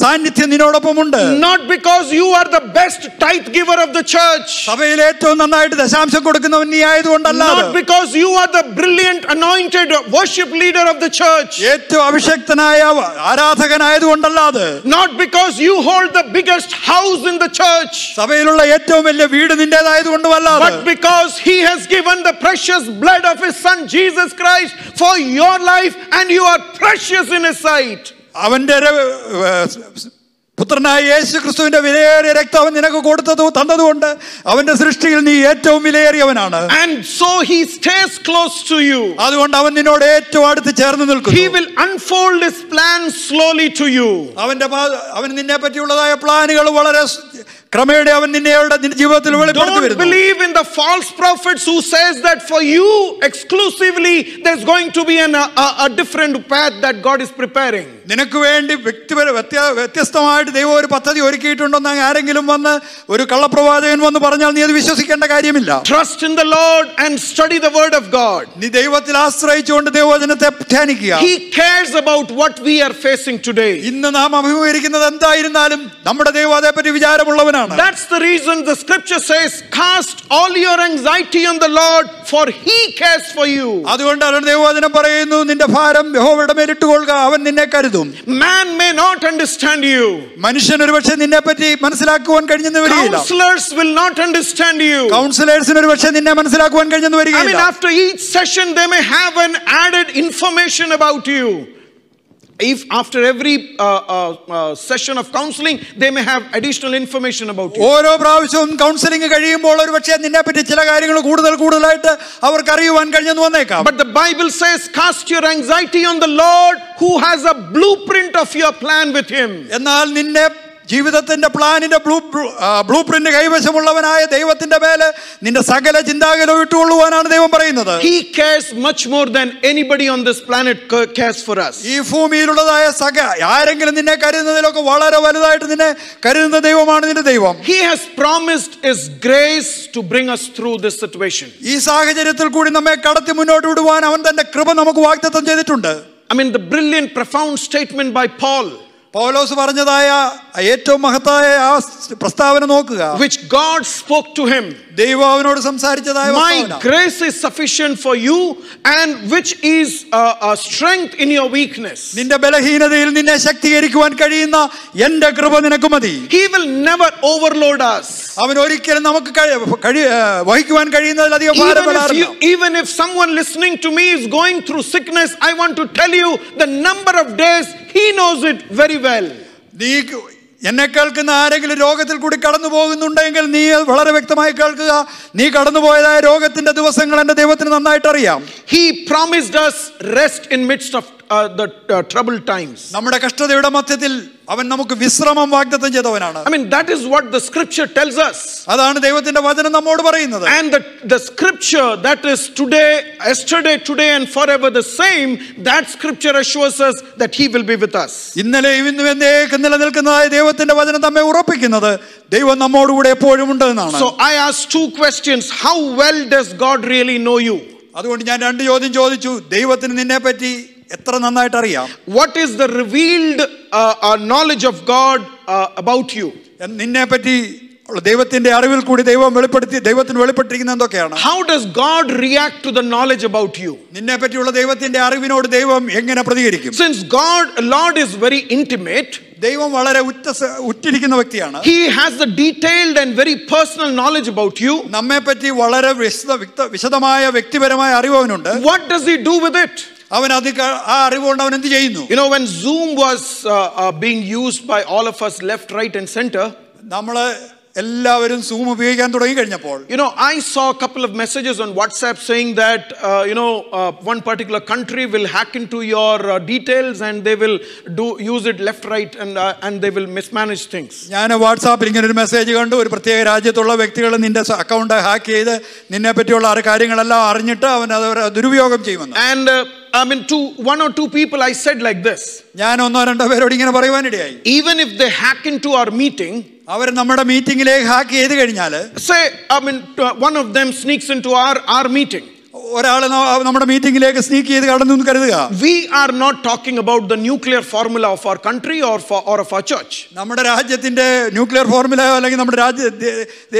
സാന്നിധ്യം നിന്നോടൊപ്പമുണ്ട്. Not because you are the best tithe giver of the church. സഭയിൽ ഏറ്റവും നന്നായിട്ട് ദശാംശം കൊടുക്കുന്നവൻ നീ ആയതുകൊണ്ടല്ല. Not because you are the brilliant anointed worship leader of the church. ഏറ്റവും അഭിഷക്തനായ ആരാധകനായതുകൊണ്ടല്ലാതെ. Not because you hold the biggest house in the church. സഭയിലുള്ള ഏറ്റവും വലിയ വീട് നിന്റേതായതുകൊണ്ടുമല്ലാതെ. But because he has given the precious blood of his son Jesus Christ for your life, and you are precious in his sight. അവന്റെ പുത്രനായ യേശു ക്രിസ്തുവിന്റെ വിലയേറിയ രക്തം അവൻ നിനക്ക് തന്നതുകൊണ്ട് അവന്റെ സൃഷ്ടിയിൽ നീ ഏറ്റവും വിലയേറിയവനാണ്. And so he stays close to you. അതുകൊണ്ട് അവൻ നിന്നോട് ഏറ്റവും അടുത്ത് ചേർന്ന് നിൽക്കുന്നു. He will unfold his plans slowly to you. അവൻ നിന്നെ പറ്റിയുള്ളതായ പ്ലാനുകൾ വളരെ ക്രമേണ അവൻ നിന്റെ ജീവിതത്തിൽ വെളിപ്പെടുത്തി വരുന്നു. Don't believe in the false prophets who says that for you exclusively there's going to be a different path that God is preparing. നിനക്ക് വേണ്ടി വ്യത്യസ്തമായിട്ട് ദൈവം ഒരു പദ്ധതി ഒരുക്കിയിട്ടുണ്ടെന്ന് ആരെങ്കിലും വന്ന് ഒരു കള്ളപ്രവാചകൻ വന്ന് പറഞ്ഞാൽ നീ അത് വിശ്വസിക്കേണ്ട കാര്യമില്ല. Trust in the Lord and study the word of God. നീ ദൈവത്തിൽ ആശ്രയിച്ചുകൊണ്ട് ദൈവവചനത്തെ ധ്യാനിക്കുക. He cares about what we are facing today. ഇന്ന് നാം അഭിമുഖീകരിക്കുന്നത് എന്തായിരുന്നാലും നമ്മുടെ ദൈവം അതേപ്പറ്റി വിചാരമുള്ളവനാണ്. That's the reason the scripture says, cast all your anxiety on the Lord, for he cares for you. അതുകൊണ്ടാണ് ദൈവവചനം പറയുന്നു, നിന്റെ ഭാരം യഹോവയുടെ മേൽ ഇട്ടുകൊള്ളുക, അവൻ നിന്നെ കരുതും. Man may not understand you. മനുഷ്യൻ ഒരുപക്ഷെ നിന്നെ പറ്റി മനസ്സിലാക്കുവാൻ കഴിഞ്ഞെന്ന് വരികയില്ല. Counselors will not understand you. കൗൺസിലേഴ്സിന് ഒരുപക്ഷെ നിന്നെ മനസ്സിലാക്കുവാൻ കഴിഞ്ഞെന്ന് വരികയില്ല. I mean, after each session they may have an added information about you. If after every session of counseling they may have additional information about you. ഓരോ പ്രാവശ്യവും counselling കഴിയുമ്പോൾ ഒരുപക്ഷെ നിന്നെ പറ്റി ചില കാര്യങ്ങൾ കൂടുതലായിട്ട് അവർക്ക് അറിയുവാൻ കഴിഞ്ഞെന്ന് വന്നേക്കാം. But the Bible says, cast your anxiety on the Lord who has a blueprint of your plan with him. എന്നാൽ നിന്നെ ജീവിതത്തിന്റെ പ്ലാനിന്റെ ബ്ലൂ പ്രിന്റ് കൈവശമുള്ളവനായ ദൈവത്തിന്റെ മേലെ നിന്റെ സകല ചിന്താഗതികളും ഇട്ടുകൊള്ളുവാനാണ് ദൈവം പറയുന്നത്. He cares much more than anybody on this planet cares for us. ഈ ഭൂമിയിലുള്ളതായ ആരെങ്കിലും നിന്നെ കരുതുന്നതിലൊക്കെ വളരെ വലുതായിട്ട് നിന്നെ കരുതുന്ന ദൈവമാണ് നിന്റെ ദൈവം. He has promised his grace to bring us through this situation. ഈ സാഹചര്യത്തിൽ കൂടി നമ്മെ കടത്തി മുന്നോട്ട് വിടുവാൻ അവൻ തന്റെ കൃപ നമുക്ക് വാഗ്ദത്തം ചെയ്തിട്ടുണ്ട്. I mean, the brilliant profound statement by Paul, പൗലോസ് പറഞ്ഞതായ ഏറ്റവും മഹത്തായ ആ പ്രസ്താവന നോക്കുക. which God spoke to him. ദൈവം അവനോട് സംസാരിച്ചതായ My grace is sufficient for you, and which is a strength in your weakness. നിന്റെ ബലഹീനതയിൽ നിന്നെ ശക്തീകരിക്കുവാൻ കഴിയുന്ന എന്റെ കൃപ നിനക്ക് മതി. He will never overload us. അവൻ ഒരിക്കലും നമുക്ക് വഹിക്കുവാൻ കഴിയുന്നതിലധികം ഭാരപ്പെടാറില്ല. Even if someone listening to me is going through sickness, I want to tell you the number of days he knows it very well. നീ എന്നെ കേൾക്കുന്ന ആരെങ്കിലും രോഗത്തിൽ കൂടി കടന്നു പോകുന്നുണ്ടെങ്കിൽ നീ വളരെ വ്യക്തമായി കേൾക്കുക. നീ കടന്നുപോയതായ രോഗത്തിന്റെ ദിവസങ്ങൾ എന്റെ ദൈവത്തിന് നന്നായിട്ട് അറിയാം. He promised us rest in midst of the troubled times. നമ്മുടെ കഷ്ടതയുടെ മധ്യത്തിൽ അവൻ നമുക്ക് വിശ്രമം വാഗ്ദത്തം ചെയ്തവനാണ്. I mean, that is what the scripture tells us. അതാണ് ദൈവത്തിന്റെ വചനം നമ്മോട് പറയുന്നത്. And the scripture that is today, yesterday, today and forever the same, that scripture assures us that he will be with us. ഇന്നലെയും ഇന്നും എന്നേക്കും നിലനിൽക്കുന്നതായ ദൈവ ദൈവത്തിന്റെ വചനം നമ്മെ ഉറപ്പിക്കുന്നത് ദൈവം നമ്മോടുകൂടെ എപ്പോഴും ഉണ്ടെന്നാണ്. So I asked two questions. How well does God really know you? അതുകൊണ്ട് ഞാൻ രണ്ട് ചോദ്യം ചോദിച്ചു. ദൈവത്തിന് നിന്നെ പറ്റി എത്ര നന്നായിട്ട് അറിയാം? What is the revealed knowledge of God about you? നിന്നെ പറ്റി ദൈവത്തിന്റെ അറിവിൽ കൂടി ദൈവത്തിന് വെളിപ്പെട്ടിരിക്കുന്ന എന്തൊക്കെയാണ്? How does God react to the knowledge about you? നിന്നെ പറ്റിയുള്ള ദൈവത്തിന്റെ അറിവിനോട് ദൈവം എങ്ങനെ പ്രതികരിക്കും? Since Lord is very intimate, ദൈവം വളരെ ഉറ്റിരിക്കുന്ന വ്യക്തിയാണ്. He has the detailed and very personal knowledge about you. നമ്മെ പറ്റി വളരെ വിശദമായ വ്യക്തിപരമായ അറിവ് അവനുണ്ട്. What does he do with it? അവൻ ആ അറിവുകൊണ്ട് അവൻ എന്ത് ചെയ്യുന്നു? You know, when Zoom was being used by all of us left, right and center, നമ്മള് എല്ലാവരും Zoom ഉപയോഗിക്കാൻ തുടങ്ങി കഴിഞ്ഞപ്പോൾ, you know, I saw a couple of messages on WhatsApp saying that one particular country will hack into your details and they will use it left, right and they will mismanage things. ഞാൻ വാട്സാപ്പിൽ ഇങ്ങനെ ഒരു message കണ്ടു. ഒരു പ്രത്യേക രാജ്യത്തുള്ള വ്യക്തികൾ നിന്റെ അക്കൗണ്ട് ഹാക്ക് ചെയ്ത് നിന്നെ പറ്റിയുള്ള കാര്യങ്ങളെല്ലാം അറിഞ്ഞിട്ട് അവൻ അത് ദുരുപയോഗം ചെയ്യുമെന്ന്. And to one or two people I said like this. ഞാൻ ഒന്നോ രണ്ടോ പേരോട് ഇങ്ങനെ പറയുവാനിടയായി. Even if they hack into our meeting, അവർ നമ്മുടെ മീറ്റിംഗിലേക്ക് ഹാക്ക് ചെയ്ത് കഴിഞ്ഞാൽ, say one of them sneaks into our meeting. ഒരാൾ നമ്മുടെ മീറ്റിംഗിലേക്ക് സ്നീക്ക് ചെയ്ത് കടന്നു എന്ന് കരുതുക. We are not talking about the nuclear formula of our country or of our church. നമ്മുടെ രാജ്യത്തിന്റെ ന്യൂക്ലിയർ ഫോർമുലയോ അല്ലെങ്കിൽ നമ്മുടെ രാജ്യത്തെ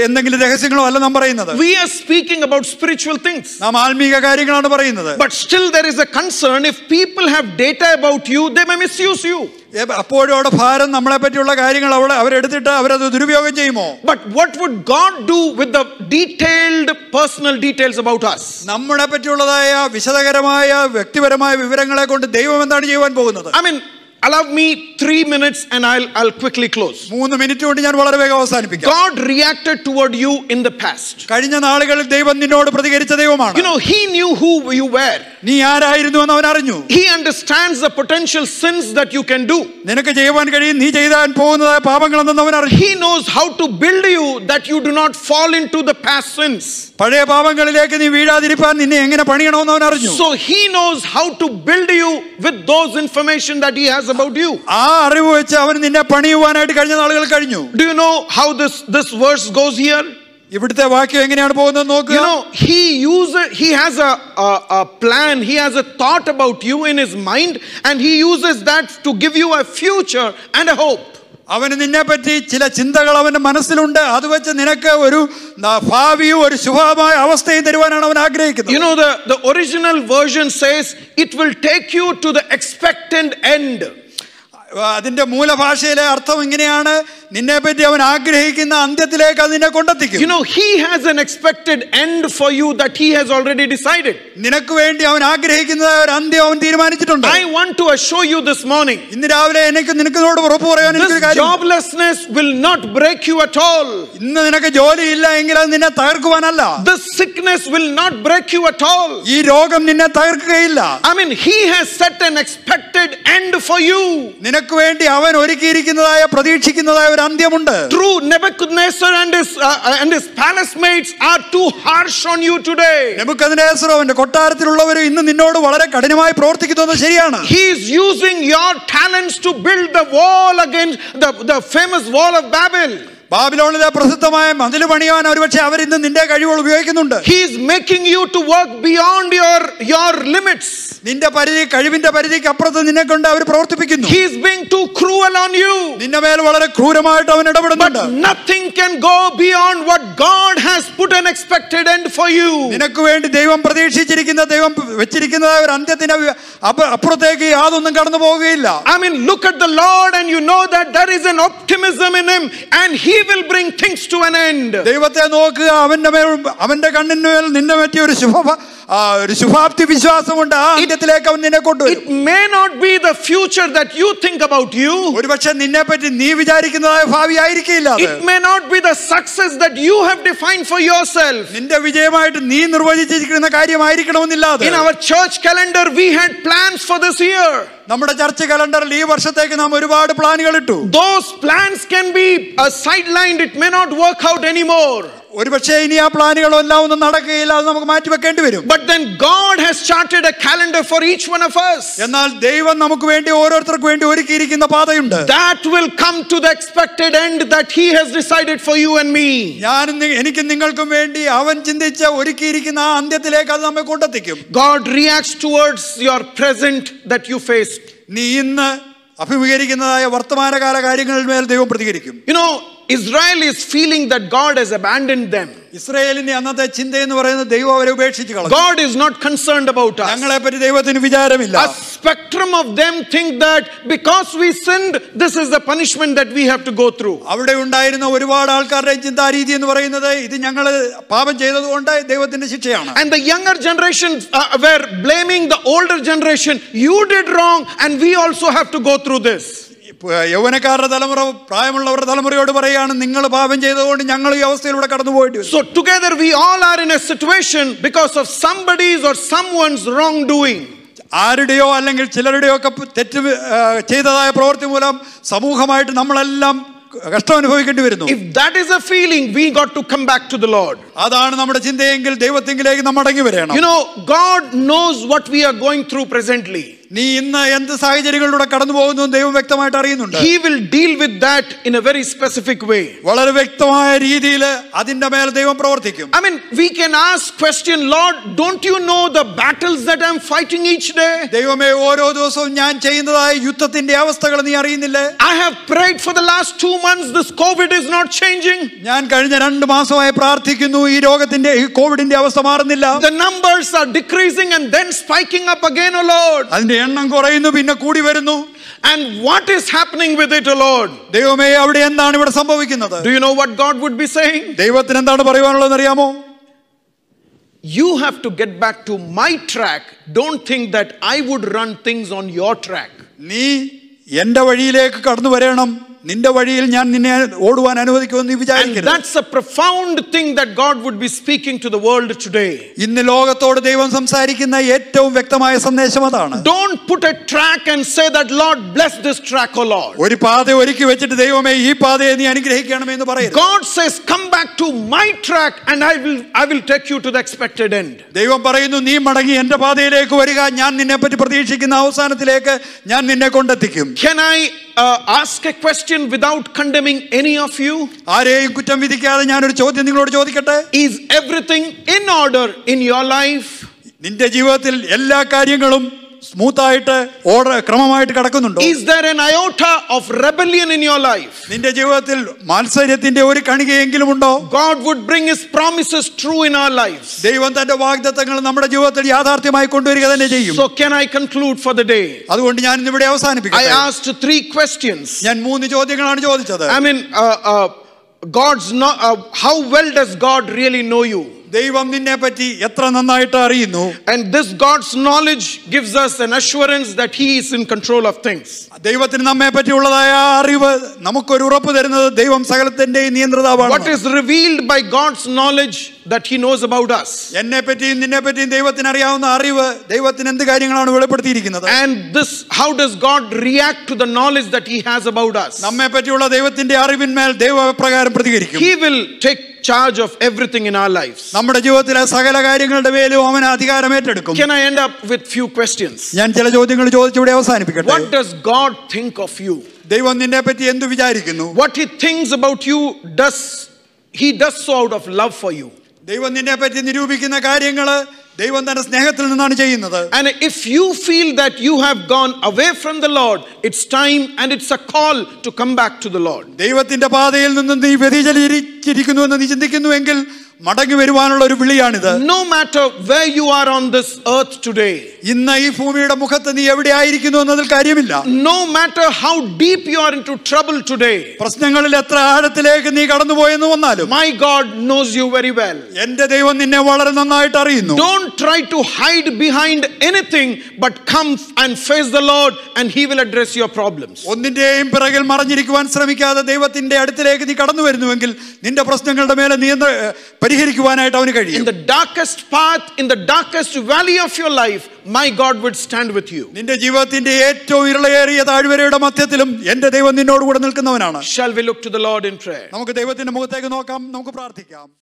എന്തെങ്കിലും രഹസ്യങ്ങളോ അല്ല നാം പറയുന്നത്. We are speaking about spiritual things. നാം ആത്മീക കാര്യങ്ങളാണ് പറയുന്നത്. But still there is a concern, if people have data about you, they may misuse you. അപ്പോഴും അവിടെ ഭാരം നമ്മളെ പറ്റിയുള്ള കാര്യങ്ങൾ അവരെടുത്തിട്ട് അവരത് ദുരുപയോഗം ചെയ്യുമോ? But what would God do with the detailed personal details about us? നമ്മളെ പറ്റിയുള്ളതായ വിശദകരമായ വ്യക്തിപരമായ വിവരങ്ങളെ കൊണ്ട് ദൈവം എന്താണ് ചെയ്യുവാൻ പോകുന്നത്? Allow me 3 minutes and I'll quickly close. 3 minute കൊണ്ട് ഞാൻ വളരെ വേഗം അവസാനിപ്പിക്കാം. God reacted toward you in the past. കഴിഞ്ഞ നാളുകളിൽ ദൈവം നിന്നോട് പ്രതികരിച്ച ദൈവമാണ്. You know, he knew who you were. നീ ആരായിരുന്നു എന്ന് അവൻ അറിഞ്ഞു. He understands the potential sins that you can do. നിനക്ക് ചെയ്യുവാൻ കഴിയും നീ ചെയ്താൻ പോകുന്നതായ പാപങ്ങൾ എന്തെന്ന് അവൻ അറിഞ്ഞു. He knows how to build you that you do not fall into the past sins. പഴയ പാപങ്ങളിലേക്ക് നീ വീഴാതിരിക്കാൻ നിന്നെ എങ്ങനെ പണിയണമെന്ന് അവൻ അറിഞ്ഞു. So he knows how to build you with those information that he has about you. ആ അറിവ് വെച്ച് അവൻ നിന്നെ പണിയുവാനായിട്ട് കഴിഞ്ഞ നാളുകൾ കഴിഞ്ഞു. Do you know how this verse goes here? ഇവിടുത്തെ വാക്യം എങ്ങനെയാണ് പോകുന്നത് നോക്കുക. You know, he has a plan, he has a thought about you in his mind and he uses that to give you a future and a hope. അവന് നിന്നെ പറ്റി ചില ചിന്തകൾ അവന്റെ മനസ്സിലുണ്ട്. അത് വെച്ച് നിനക്ക് ഒരു ഭാവിയും ഒരു ശുഭമായ അവസ്ഥയും തരുവാനാണ് അവൻ ആഗ്രഹിക്കുന്നത്. You know, the original version says it will take you to the expectant end. അതിന്റെ മൂലഭാഷയിലെ അർത്ഥം ഇങ്ങനെയാണ്, നിന്നെ പറ്റി അവൻ ആഗ്രഹിക്കുന്ന അന്ത്യത്തിലേക്ക് അത് നിന്നെ കൊണ്ടെത്തിക്കും. You know, he has an expected end for you that he has already decided. നിനക്ക് വേണ്ടി അവൻ ആഗ്രഹിക്കുന്ന ഒരു അന്ത്യം അവൻ തീരുമാനിച്ചിട്ടുണ്ട്. I want to assure you this morning, ഇന്ന് രാവിലെ നിനക്കോട് ഉറപ്പ് പറയാൻ എനിക്കൊരു കാര്യം, joblessness will not break you at all. ഇന്ന് നിനക്ക് ജോലിയില്ല എങ്കിൽ അത് നിന്നെ തകർക്കുവാനല്ല. This sickness will not break you at all. ഈ രോഗം നിന്നെ തകർക്കുകയില്ല. He has set an expected end for you. നിനക്ക് വേണ്ടി അവൻ ഒരുക്കിയിരിക്കുന്നതായ പ്രതീക്ഷിക്കുന്നതായ ഒരു അന്ത്യമുണ്ട്. True, Nebuchadnezzar and his palace mates are too harsh on you today. Nebuchadnezzar അവന്റെ കൊട്ടാരത്തിലുള്ളവർ ഇന്ന് നിന്നോട് വളരെ കഠിനമായി പ്രവർത്തിക്കുന്നത് ശരിയാണ്. He is using your talents to build the wall against the famous wall of Babel. ബാബിലോണിലെ പ്രസിദ്ധമായ മതിൽ പണിയാൻ ഒരുപക്ഷെ അവർ ഇന്ന് നിന്റെ കഴിവുകൾ ഉപയോഗിക്കുന്നുണ്ട്. He is making you to work beyond your limits. നിന്റെ കഴിവിന്റെ പരിധിക്ക് അപ്പുറത്ത് നിന്നെ കൊണ്ട് അവർ പ്രവർത്തിപ്പിക്കുന്നു. He is being too cruel on you. നിന്റെ മേൽ വളരെ ക്രൂരമായിട്ട് അവൻ ഇടപെടുന്നുണ്ട്. But nothing can go beyond what God has put an expected end for you. നിനക്ക് വേണ്ടി ദൈവം പ്രതീക്ഷിച്ചിരിക്കുന്ന, ദൈവം വെച്ചിരിക്കുന്ന ഒരു അന്ത്യത്തിന് അപ്പുറത്തേക്ക് യാതൊന്നും കടന്നു പോവുകയില്ല. Look at the Lord and you know that there is an optimism in him and he will bring things to an end. ദൈവത്തെ നോക്കുക, അവന്റെ കണ്ണിന്മേൽ നിന്നെ പറ്റിയ ഒരു ശുഭാപ്തി വിശ്വാസമുണ്ട്. ആ അന്ത്യത്തിലേക്ക് അവൻ നിന്നെ കൊണ്ടുവരും. It may not be the future that you think about you. ഒരുപക്ഷെ നിന്നെ പറ്റി നീ വിചാരിക്കുന്നതായ ഭാവി ആയിരിക്കില്ല. It may not be the success that you have defined for yourself. നിന്റെ വിജയമായിട്ട് നീ നിർവചിച്ചിരിക്കുന്ന കാര്യമായിരിക്കണമെന്നില്ല. In our church calendar we had plans for this year. നമ്മുടെ ചർച്ച് കലണ്ടറിൽ ഈ വർഷത്തേക്ക് നാം ഒരുപാട് പ്ലാനുകൾ ഇട്ടു. Those plans can be sidelined. It may not work out anymore. ഒരുപക്ഷെ ഇനി ആ പ്ലാനുകളെല്ലാം ഒന്നും നടക്കുകയില്ല, അത് നമുക്ക് മാറ്റിവെക്കേണ്ടി വരും. But then God has charted a calendar for each one of us. എന്നാൽ ദൈവം നമുക്ക് വേണ്ടി ഓരോരുത്തർക്ക് വേണ്ടി ഒരുക്കിയിരിക്കുന്ന പാതയുണ്ട്. That will come to the expected end that He has decided for you and me. എനിക്കും നിങ്ങൾക്കും വേണ്ടി അവൻ ചിന്തിച്ച ഒരുക്കിയിരിക്കുന്ന ആ അന്ത്യത്തിലേക്ക് അത് നമ്മെ കൊണ്ടെത്തിക്കും. God reacts towards your present that you faced. നീ ഇന്ന് അഭിമുഖീകരിക്കുന്നതായ വർത്തമാനകാല കാര്യങ്ങളിൽ മേൽ ദൈവം പ്രതികരിക്കും. You know, Israel is feeling that God has abandoned them. ഇസ്രായേലിന്റെ അന്നത്തെ ചിന്ത എന്ന് പറയുന്നത് ദൈവം അവരെ ഉപേക്ഷിച്ചു കളഞ്ഞു. God is not concerned about us. ഞങ്ങളെ പറ്റി ദൈവത്തിന് വിചാരമില്ല. A spectrum of them think that because we sinned, this is the punishment that we have to go through. അവിടെ ഉണ്ടായിരുന്ന ഒരുപാട് ആൾക്കാരുടെ ചിന്താരീതി എന്ന് പറയുന്നത് ഇത് ഞങ്ങൾ പാപം ചെയ്തതുകൊണ്ട് ദൈവത്തിന്റെ ശിക്ഷയാണ്. And the younger generation were blaming the older generation. You did wrong and we also have to go through this. യൗവനക്കാരുടെ തലമുറ പ്രായമുള്ളവരുടെ തലമുറയോട് പറയാണ്, നിങ്ങൾ പാപം ചെയ്തതുകൊണ്ട് ഞങ്ങൾ ഈ അവസ്ഥയിലൂടെ കടന്നു പോയിട്ട്. So together we all are in a situation because of somebody's or someone's wrongdoing. ആരുടെയോ അല്ലെങ്കിൽ ചിലരുടെയോ ഒക്കെ തെറ്റ് ചെയ്തതായ പ്രവൃത്തി മൂലം സമൂഹമായിട്ട് നമ്മളെല്ലാം കഷ്ടം അനുഭവിക്കേണ്ടി വരുന്നു. If that is a feeling, we got to come back to the Lord. അതാണ് നമ്മുടെ ചിന്തയെങ്കിൽ ദൈവത്തിങ്കിലേക്ക് നമ്മൾ മടങ്ങി വരണം. You know, God knows what we are going through presently. നീ ഇന്ന് എന്ത് സാഹചര്യങ്ങളിലൂടെ കടന്നു പോകുന്നു ദൈവം വ്യക്തമായിട്ട് അറിയുന്നുണ്ട്. He will deal with that in a very specific way. വളരെ വ്യക്തമായ രീതിയിൽ അതിന്റെ മേൽ ദൈവം പ്രവർത്തിക്കും. I mean, we can ask question, Lord, don't you know the battles that I'm fighting each day? ദൈവമേ, ഓരോ ദിവസവും ഞാൻ ചെയ്യുന്നതായ യുദ്ധത്തിന്റെ അവസ്ഥകൾ നീ അറിയുന്നില്ലേ? I have prayed for the last 2 months. This COVID is not changing. ഞാൻ കഴിഞ്ഞ 2 മാസമായി പ്രാർത്ഥിക്കുന്നു, ഈ രോഗത്തിന്റെ ഈ കോവിഡിന്റെ അവസ്ഥ മാറുന്നില്ല. The numbers are decreasing and then spiking up again, oh Lord. അതിന്റെ എണ്ണം കുറയുന്നു, പിന്നെ കൂടി വരുന്നു. And what is happening with it, oh Lord? ദൈവമേ, അവിടെ എന്താണ് ഇവിടെ സംഭവിക്കുന്നത്? Do you know what God would be saying? ദൈവത്തിന് എന്താണ് പറയുവാനുള്ളതെന്ന് അറിയാമോ? You have to get back to my track. Don't think that I would run things on your track. നീ എന്റെ വഴിയിലേക്ക് കടന്നു വരണം, നിന്റെ വഴിയിൽ ഞാൻ നിന്നെ ഓടുവാൻ അനുവദിക്കുമെന്ന് വിചാരിക്കരുത്. And that's a profound thing that God would be speaking to the world today. ഇന്ന് ലോകത്തോട് ദൈവം സംസാരിക്കുന്ന ഏറ്റവും വ്യക്തമായ സന്ദേശം അതാണ്. Don't put a track and say that, Lord, bless this track, oh Lord. ഒരു പാത ഒരുക്കി വെച്ചിട്ട് ദൈവമേ ഈ പാതയെ നീ അനുഗ്രഹിക്കണമേ എന്ന് പറയരുത്. God says, come back to my track and I will take you to the expected end. ദൈവം പറയുന്നു, നീ മടങ്ങി എന്റെ പാതയിലേക്ക് വരിക, ഞാൻ നിന്നെ പറ്റി പ്രതീക്ഷിക്കുന്ന അവസാനത്തിലേക്ക് ഞാൻ നിന്നെ കൊണ്ടെത്തിക്കും. Can I ask a question without condemning any of you? ആരെയും കുറ്റം വിധിക്കാതെ ഞാൻ ഒരു ചോദ്യം നിങ്ങളോട് ചോദിക്കട്ടെ. Is everything in order in your life? നിന്റെ ജീവിതത്തിൽ എല്ലാ കാര്യങ്ങളും സ്മൂത്തായിട്ട് ക്രമമായിട്ട് കിടക്കുന്നുണ്ടോ? Is there an iota of rebellion in your life? നിന്റെ ജീവിതത്തിൽ മാത്സര്യത്തിന്റെ ഒരു കണികയെങ്കിലും ഉണ്ടോ? God would bring His promises true in our lives. ദൈവം തന്റെ വാഗ്ദത്തങ്ങൾ നമ്മുടെ ജീവിതത്തിൽ യാഥാർത്ഥ്യമായി കൊണ്ടുവരിക തന്നെ ചെയ്യും. So can I conclude for the day? അതുകൊണ്ട് ഞാൻ ഇന്നിവിടെ അവസാനിപ്പിക്കട്ടെ. I asked 3 questions. ഞാൻ 3 ചോദ്യങ്ങളാണ് ചോദിച്ചത്. I mean, how well does God really know you? ദൈവം നിന്നെ പറ്റി എത്ര നന്നായിട്ട് അറിയുന്നു? And this God's knowledge gives us an assurance that He is in control of things. ദൈവത്തിന് നമ്മെ പറ്റിയുള്ളതായ അറിവ് നമുക്കൊരു ഉറപ്പ് തരുന്നത് ദൈവം സകലത്തിന്റെയും നിയന്ത്രിതാവാണ്. What is revealed by God's knowledge that He knows about us? എന്നെ പറ്റിയും നിന്നെ പറ്റിയും ദൈവത്തിന് അറിയാവുന്ന അറിവ് ദൈവത്തിന് എന്ത് കാര്യങ്ങളാണ് വെളിപ്പെടുത്തിയിരിക്കുന്നത്? And this, how does God react to the knowledge that He has about us? നമ്മെ പറ്റിയുള്ള ദൈവത്തിന്റെ അറിവിന്മേൽ ദൈവം എപ്രകാരം പ്രതികരിക്കും? He will take charge of everything in our lives. നമ്മുടെ ജീവിതത്തിലെ സകല കാര്യങ്ങളുടെ മേലും അവൻ അധികാരം ഏറ്റെടുക്കും. Can I end up with few questions? ഞാൻ ചില ചോദ്യങ്ങൾ ചോദിച്ചിവിടെ അവസാനിപ്പിക്കട്ടെ. What does God think of you? ദൈവം നിന്നെ പറ്റി എന്തു വിചാരിക്കുന്നു? What He thinks about you, He does so out of love for you. ദൈവം നിന്നെ പറ്റി നിരൂപിക്കുന്ന കാര്യങ്ങള് ദൈവം തന്റെ സ്നേഹത്തിൽ നിന്നാണ് ചെയ്യുന്നത്. And if you feel that you have gone away from the Lord, it's time and it's a call to come back to the Lord. ദൈവത്തിന്റെ പാതയിൽ നിന്ന് നീ വ്യതിചലിച്ചിരിക്കുന്നു എന്ന് നീ ചിന്തിക്കുന്നുവെങ്കിൽ മടങ്ങി വരുവാനുള്ള ഒരു വിളിയാണിത്. No matter where you are on this earth today, ഇന്ന് ഈ ഭൂമിയുടെ മുഖത്ത് നീ എവിടെ ആയിരിക്കുന്നു എന്നതിൽ കാര്യമില്ല. no matter how deep you are into trouble today, പ്രശ്നങ്ങളിൽ എത്ര ആഴത്തിലേക്ക് നീ കടന്നുപോയെന്ന് വന്നാലും my God knows you very well. എന്റെ ദൈവം നിന്നെ വളരെ നന്നായിട്ട് അറിയുന്നു. Don't try to hide behind anything, but come and face the Lord and He will address your problems. ഒന്നിന്റെയും പിറകിൽ മറഞ്ഞിരിക്കുവാൻ ശ്രമിക്കാതെ ദൈവത്തിന്റെ അടുത്തിലേക്ക് നീ കടന്നു വരുന്നുവെങ്കിൽ നിന്റെ പ്രശ്നങ്ങളുടെ മേലെ നീ പരിഹരിക്കുവാനായിട്ട് അവന് കഴിയും. In the darkest path, in the darkest valley of your life, my God would stand with you. നിന്റെ ജീവിതത്തിന്റെ ഏറ്റവും ഇരുളയേറിയ താഴ്വരയുടെ മധ്യത്തിലും എന്റെ ദൈവം നിന്നോട് കൂടെ നിൽക്കുന്നവനാണ്. Shall we look to the Lord in prayer? നമുക്ക് ദൈവത്തിന്റെ മുഖത്തേക്ക് നോക്കാം, നമുക്ക് പ്രാർത്ഥിക്കാം.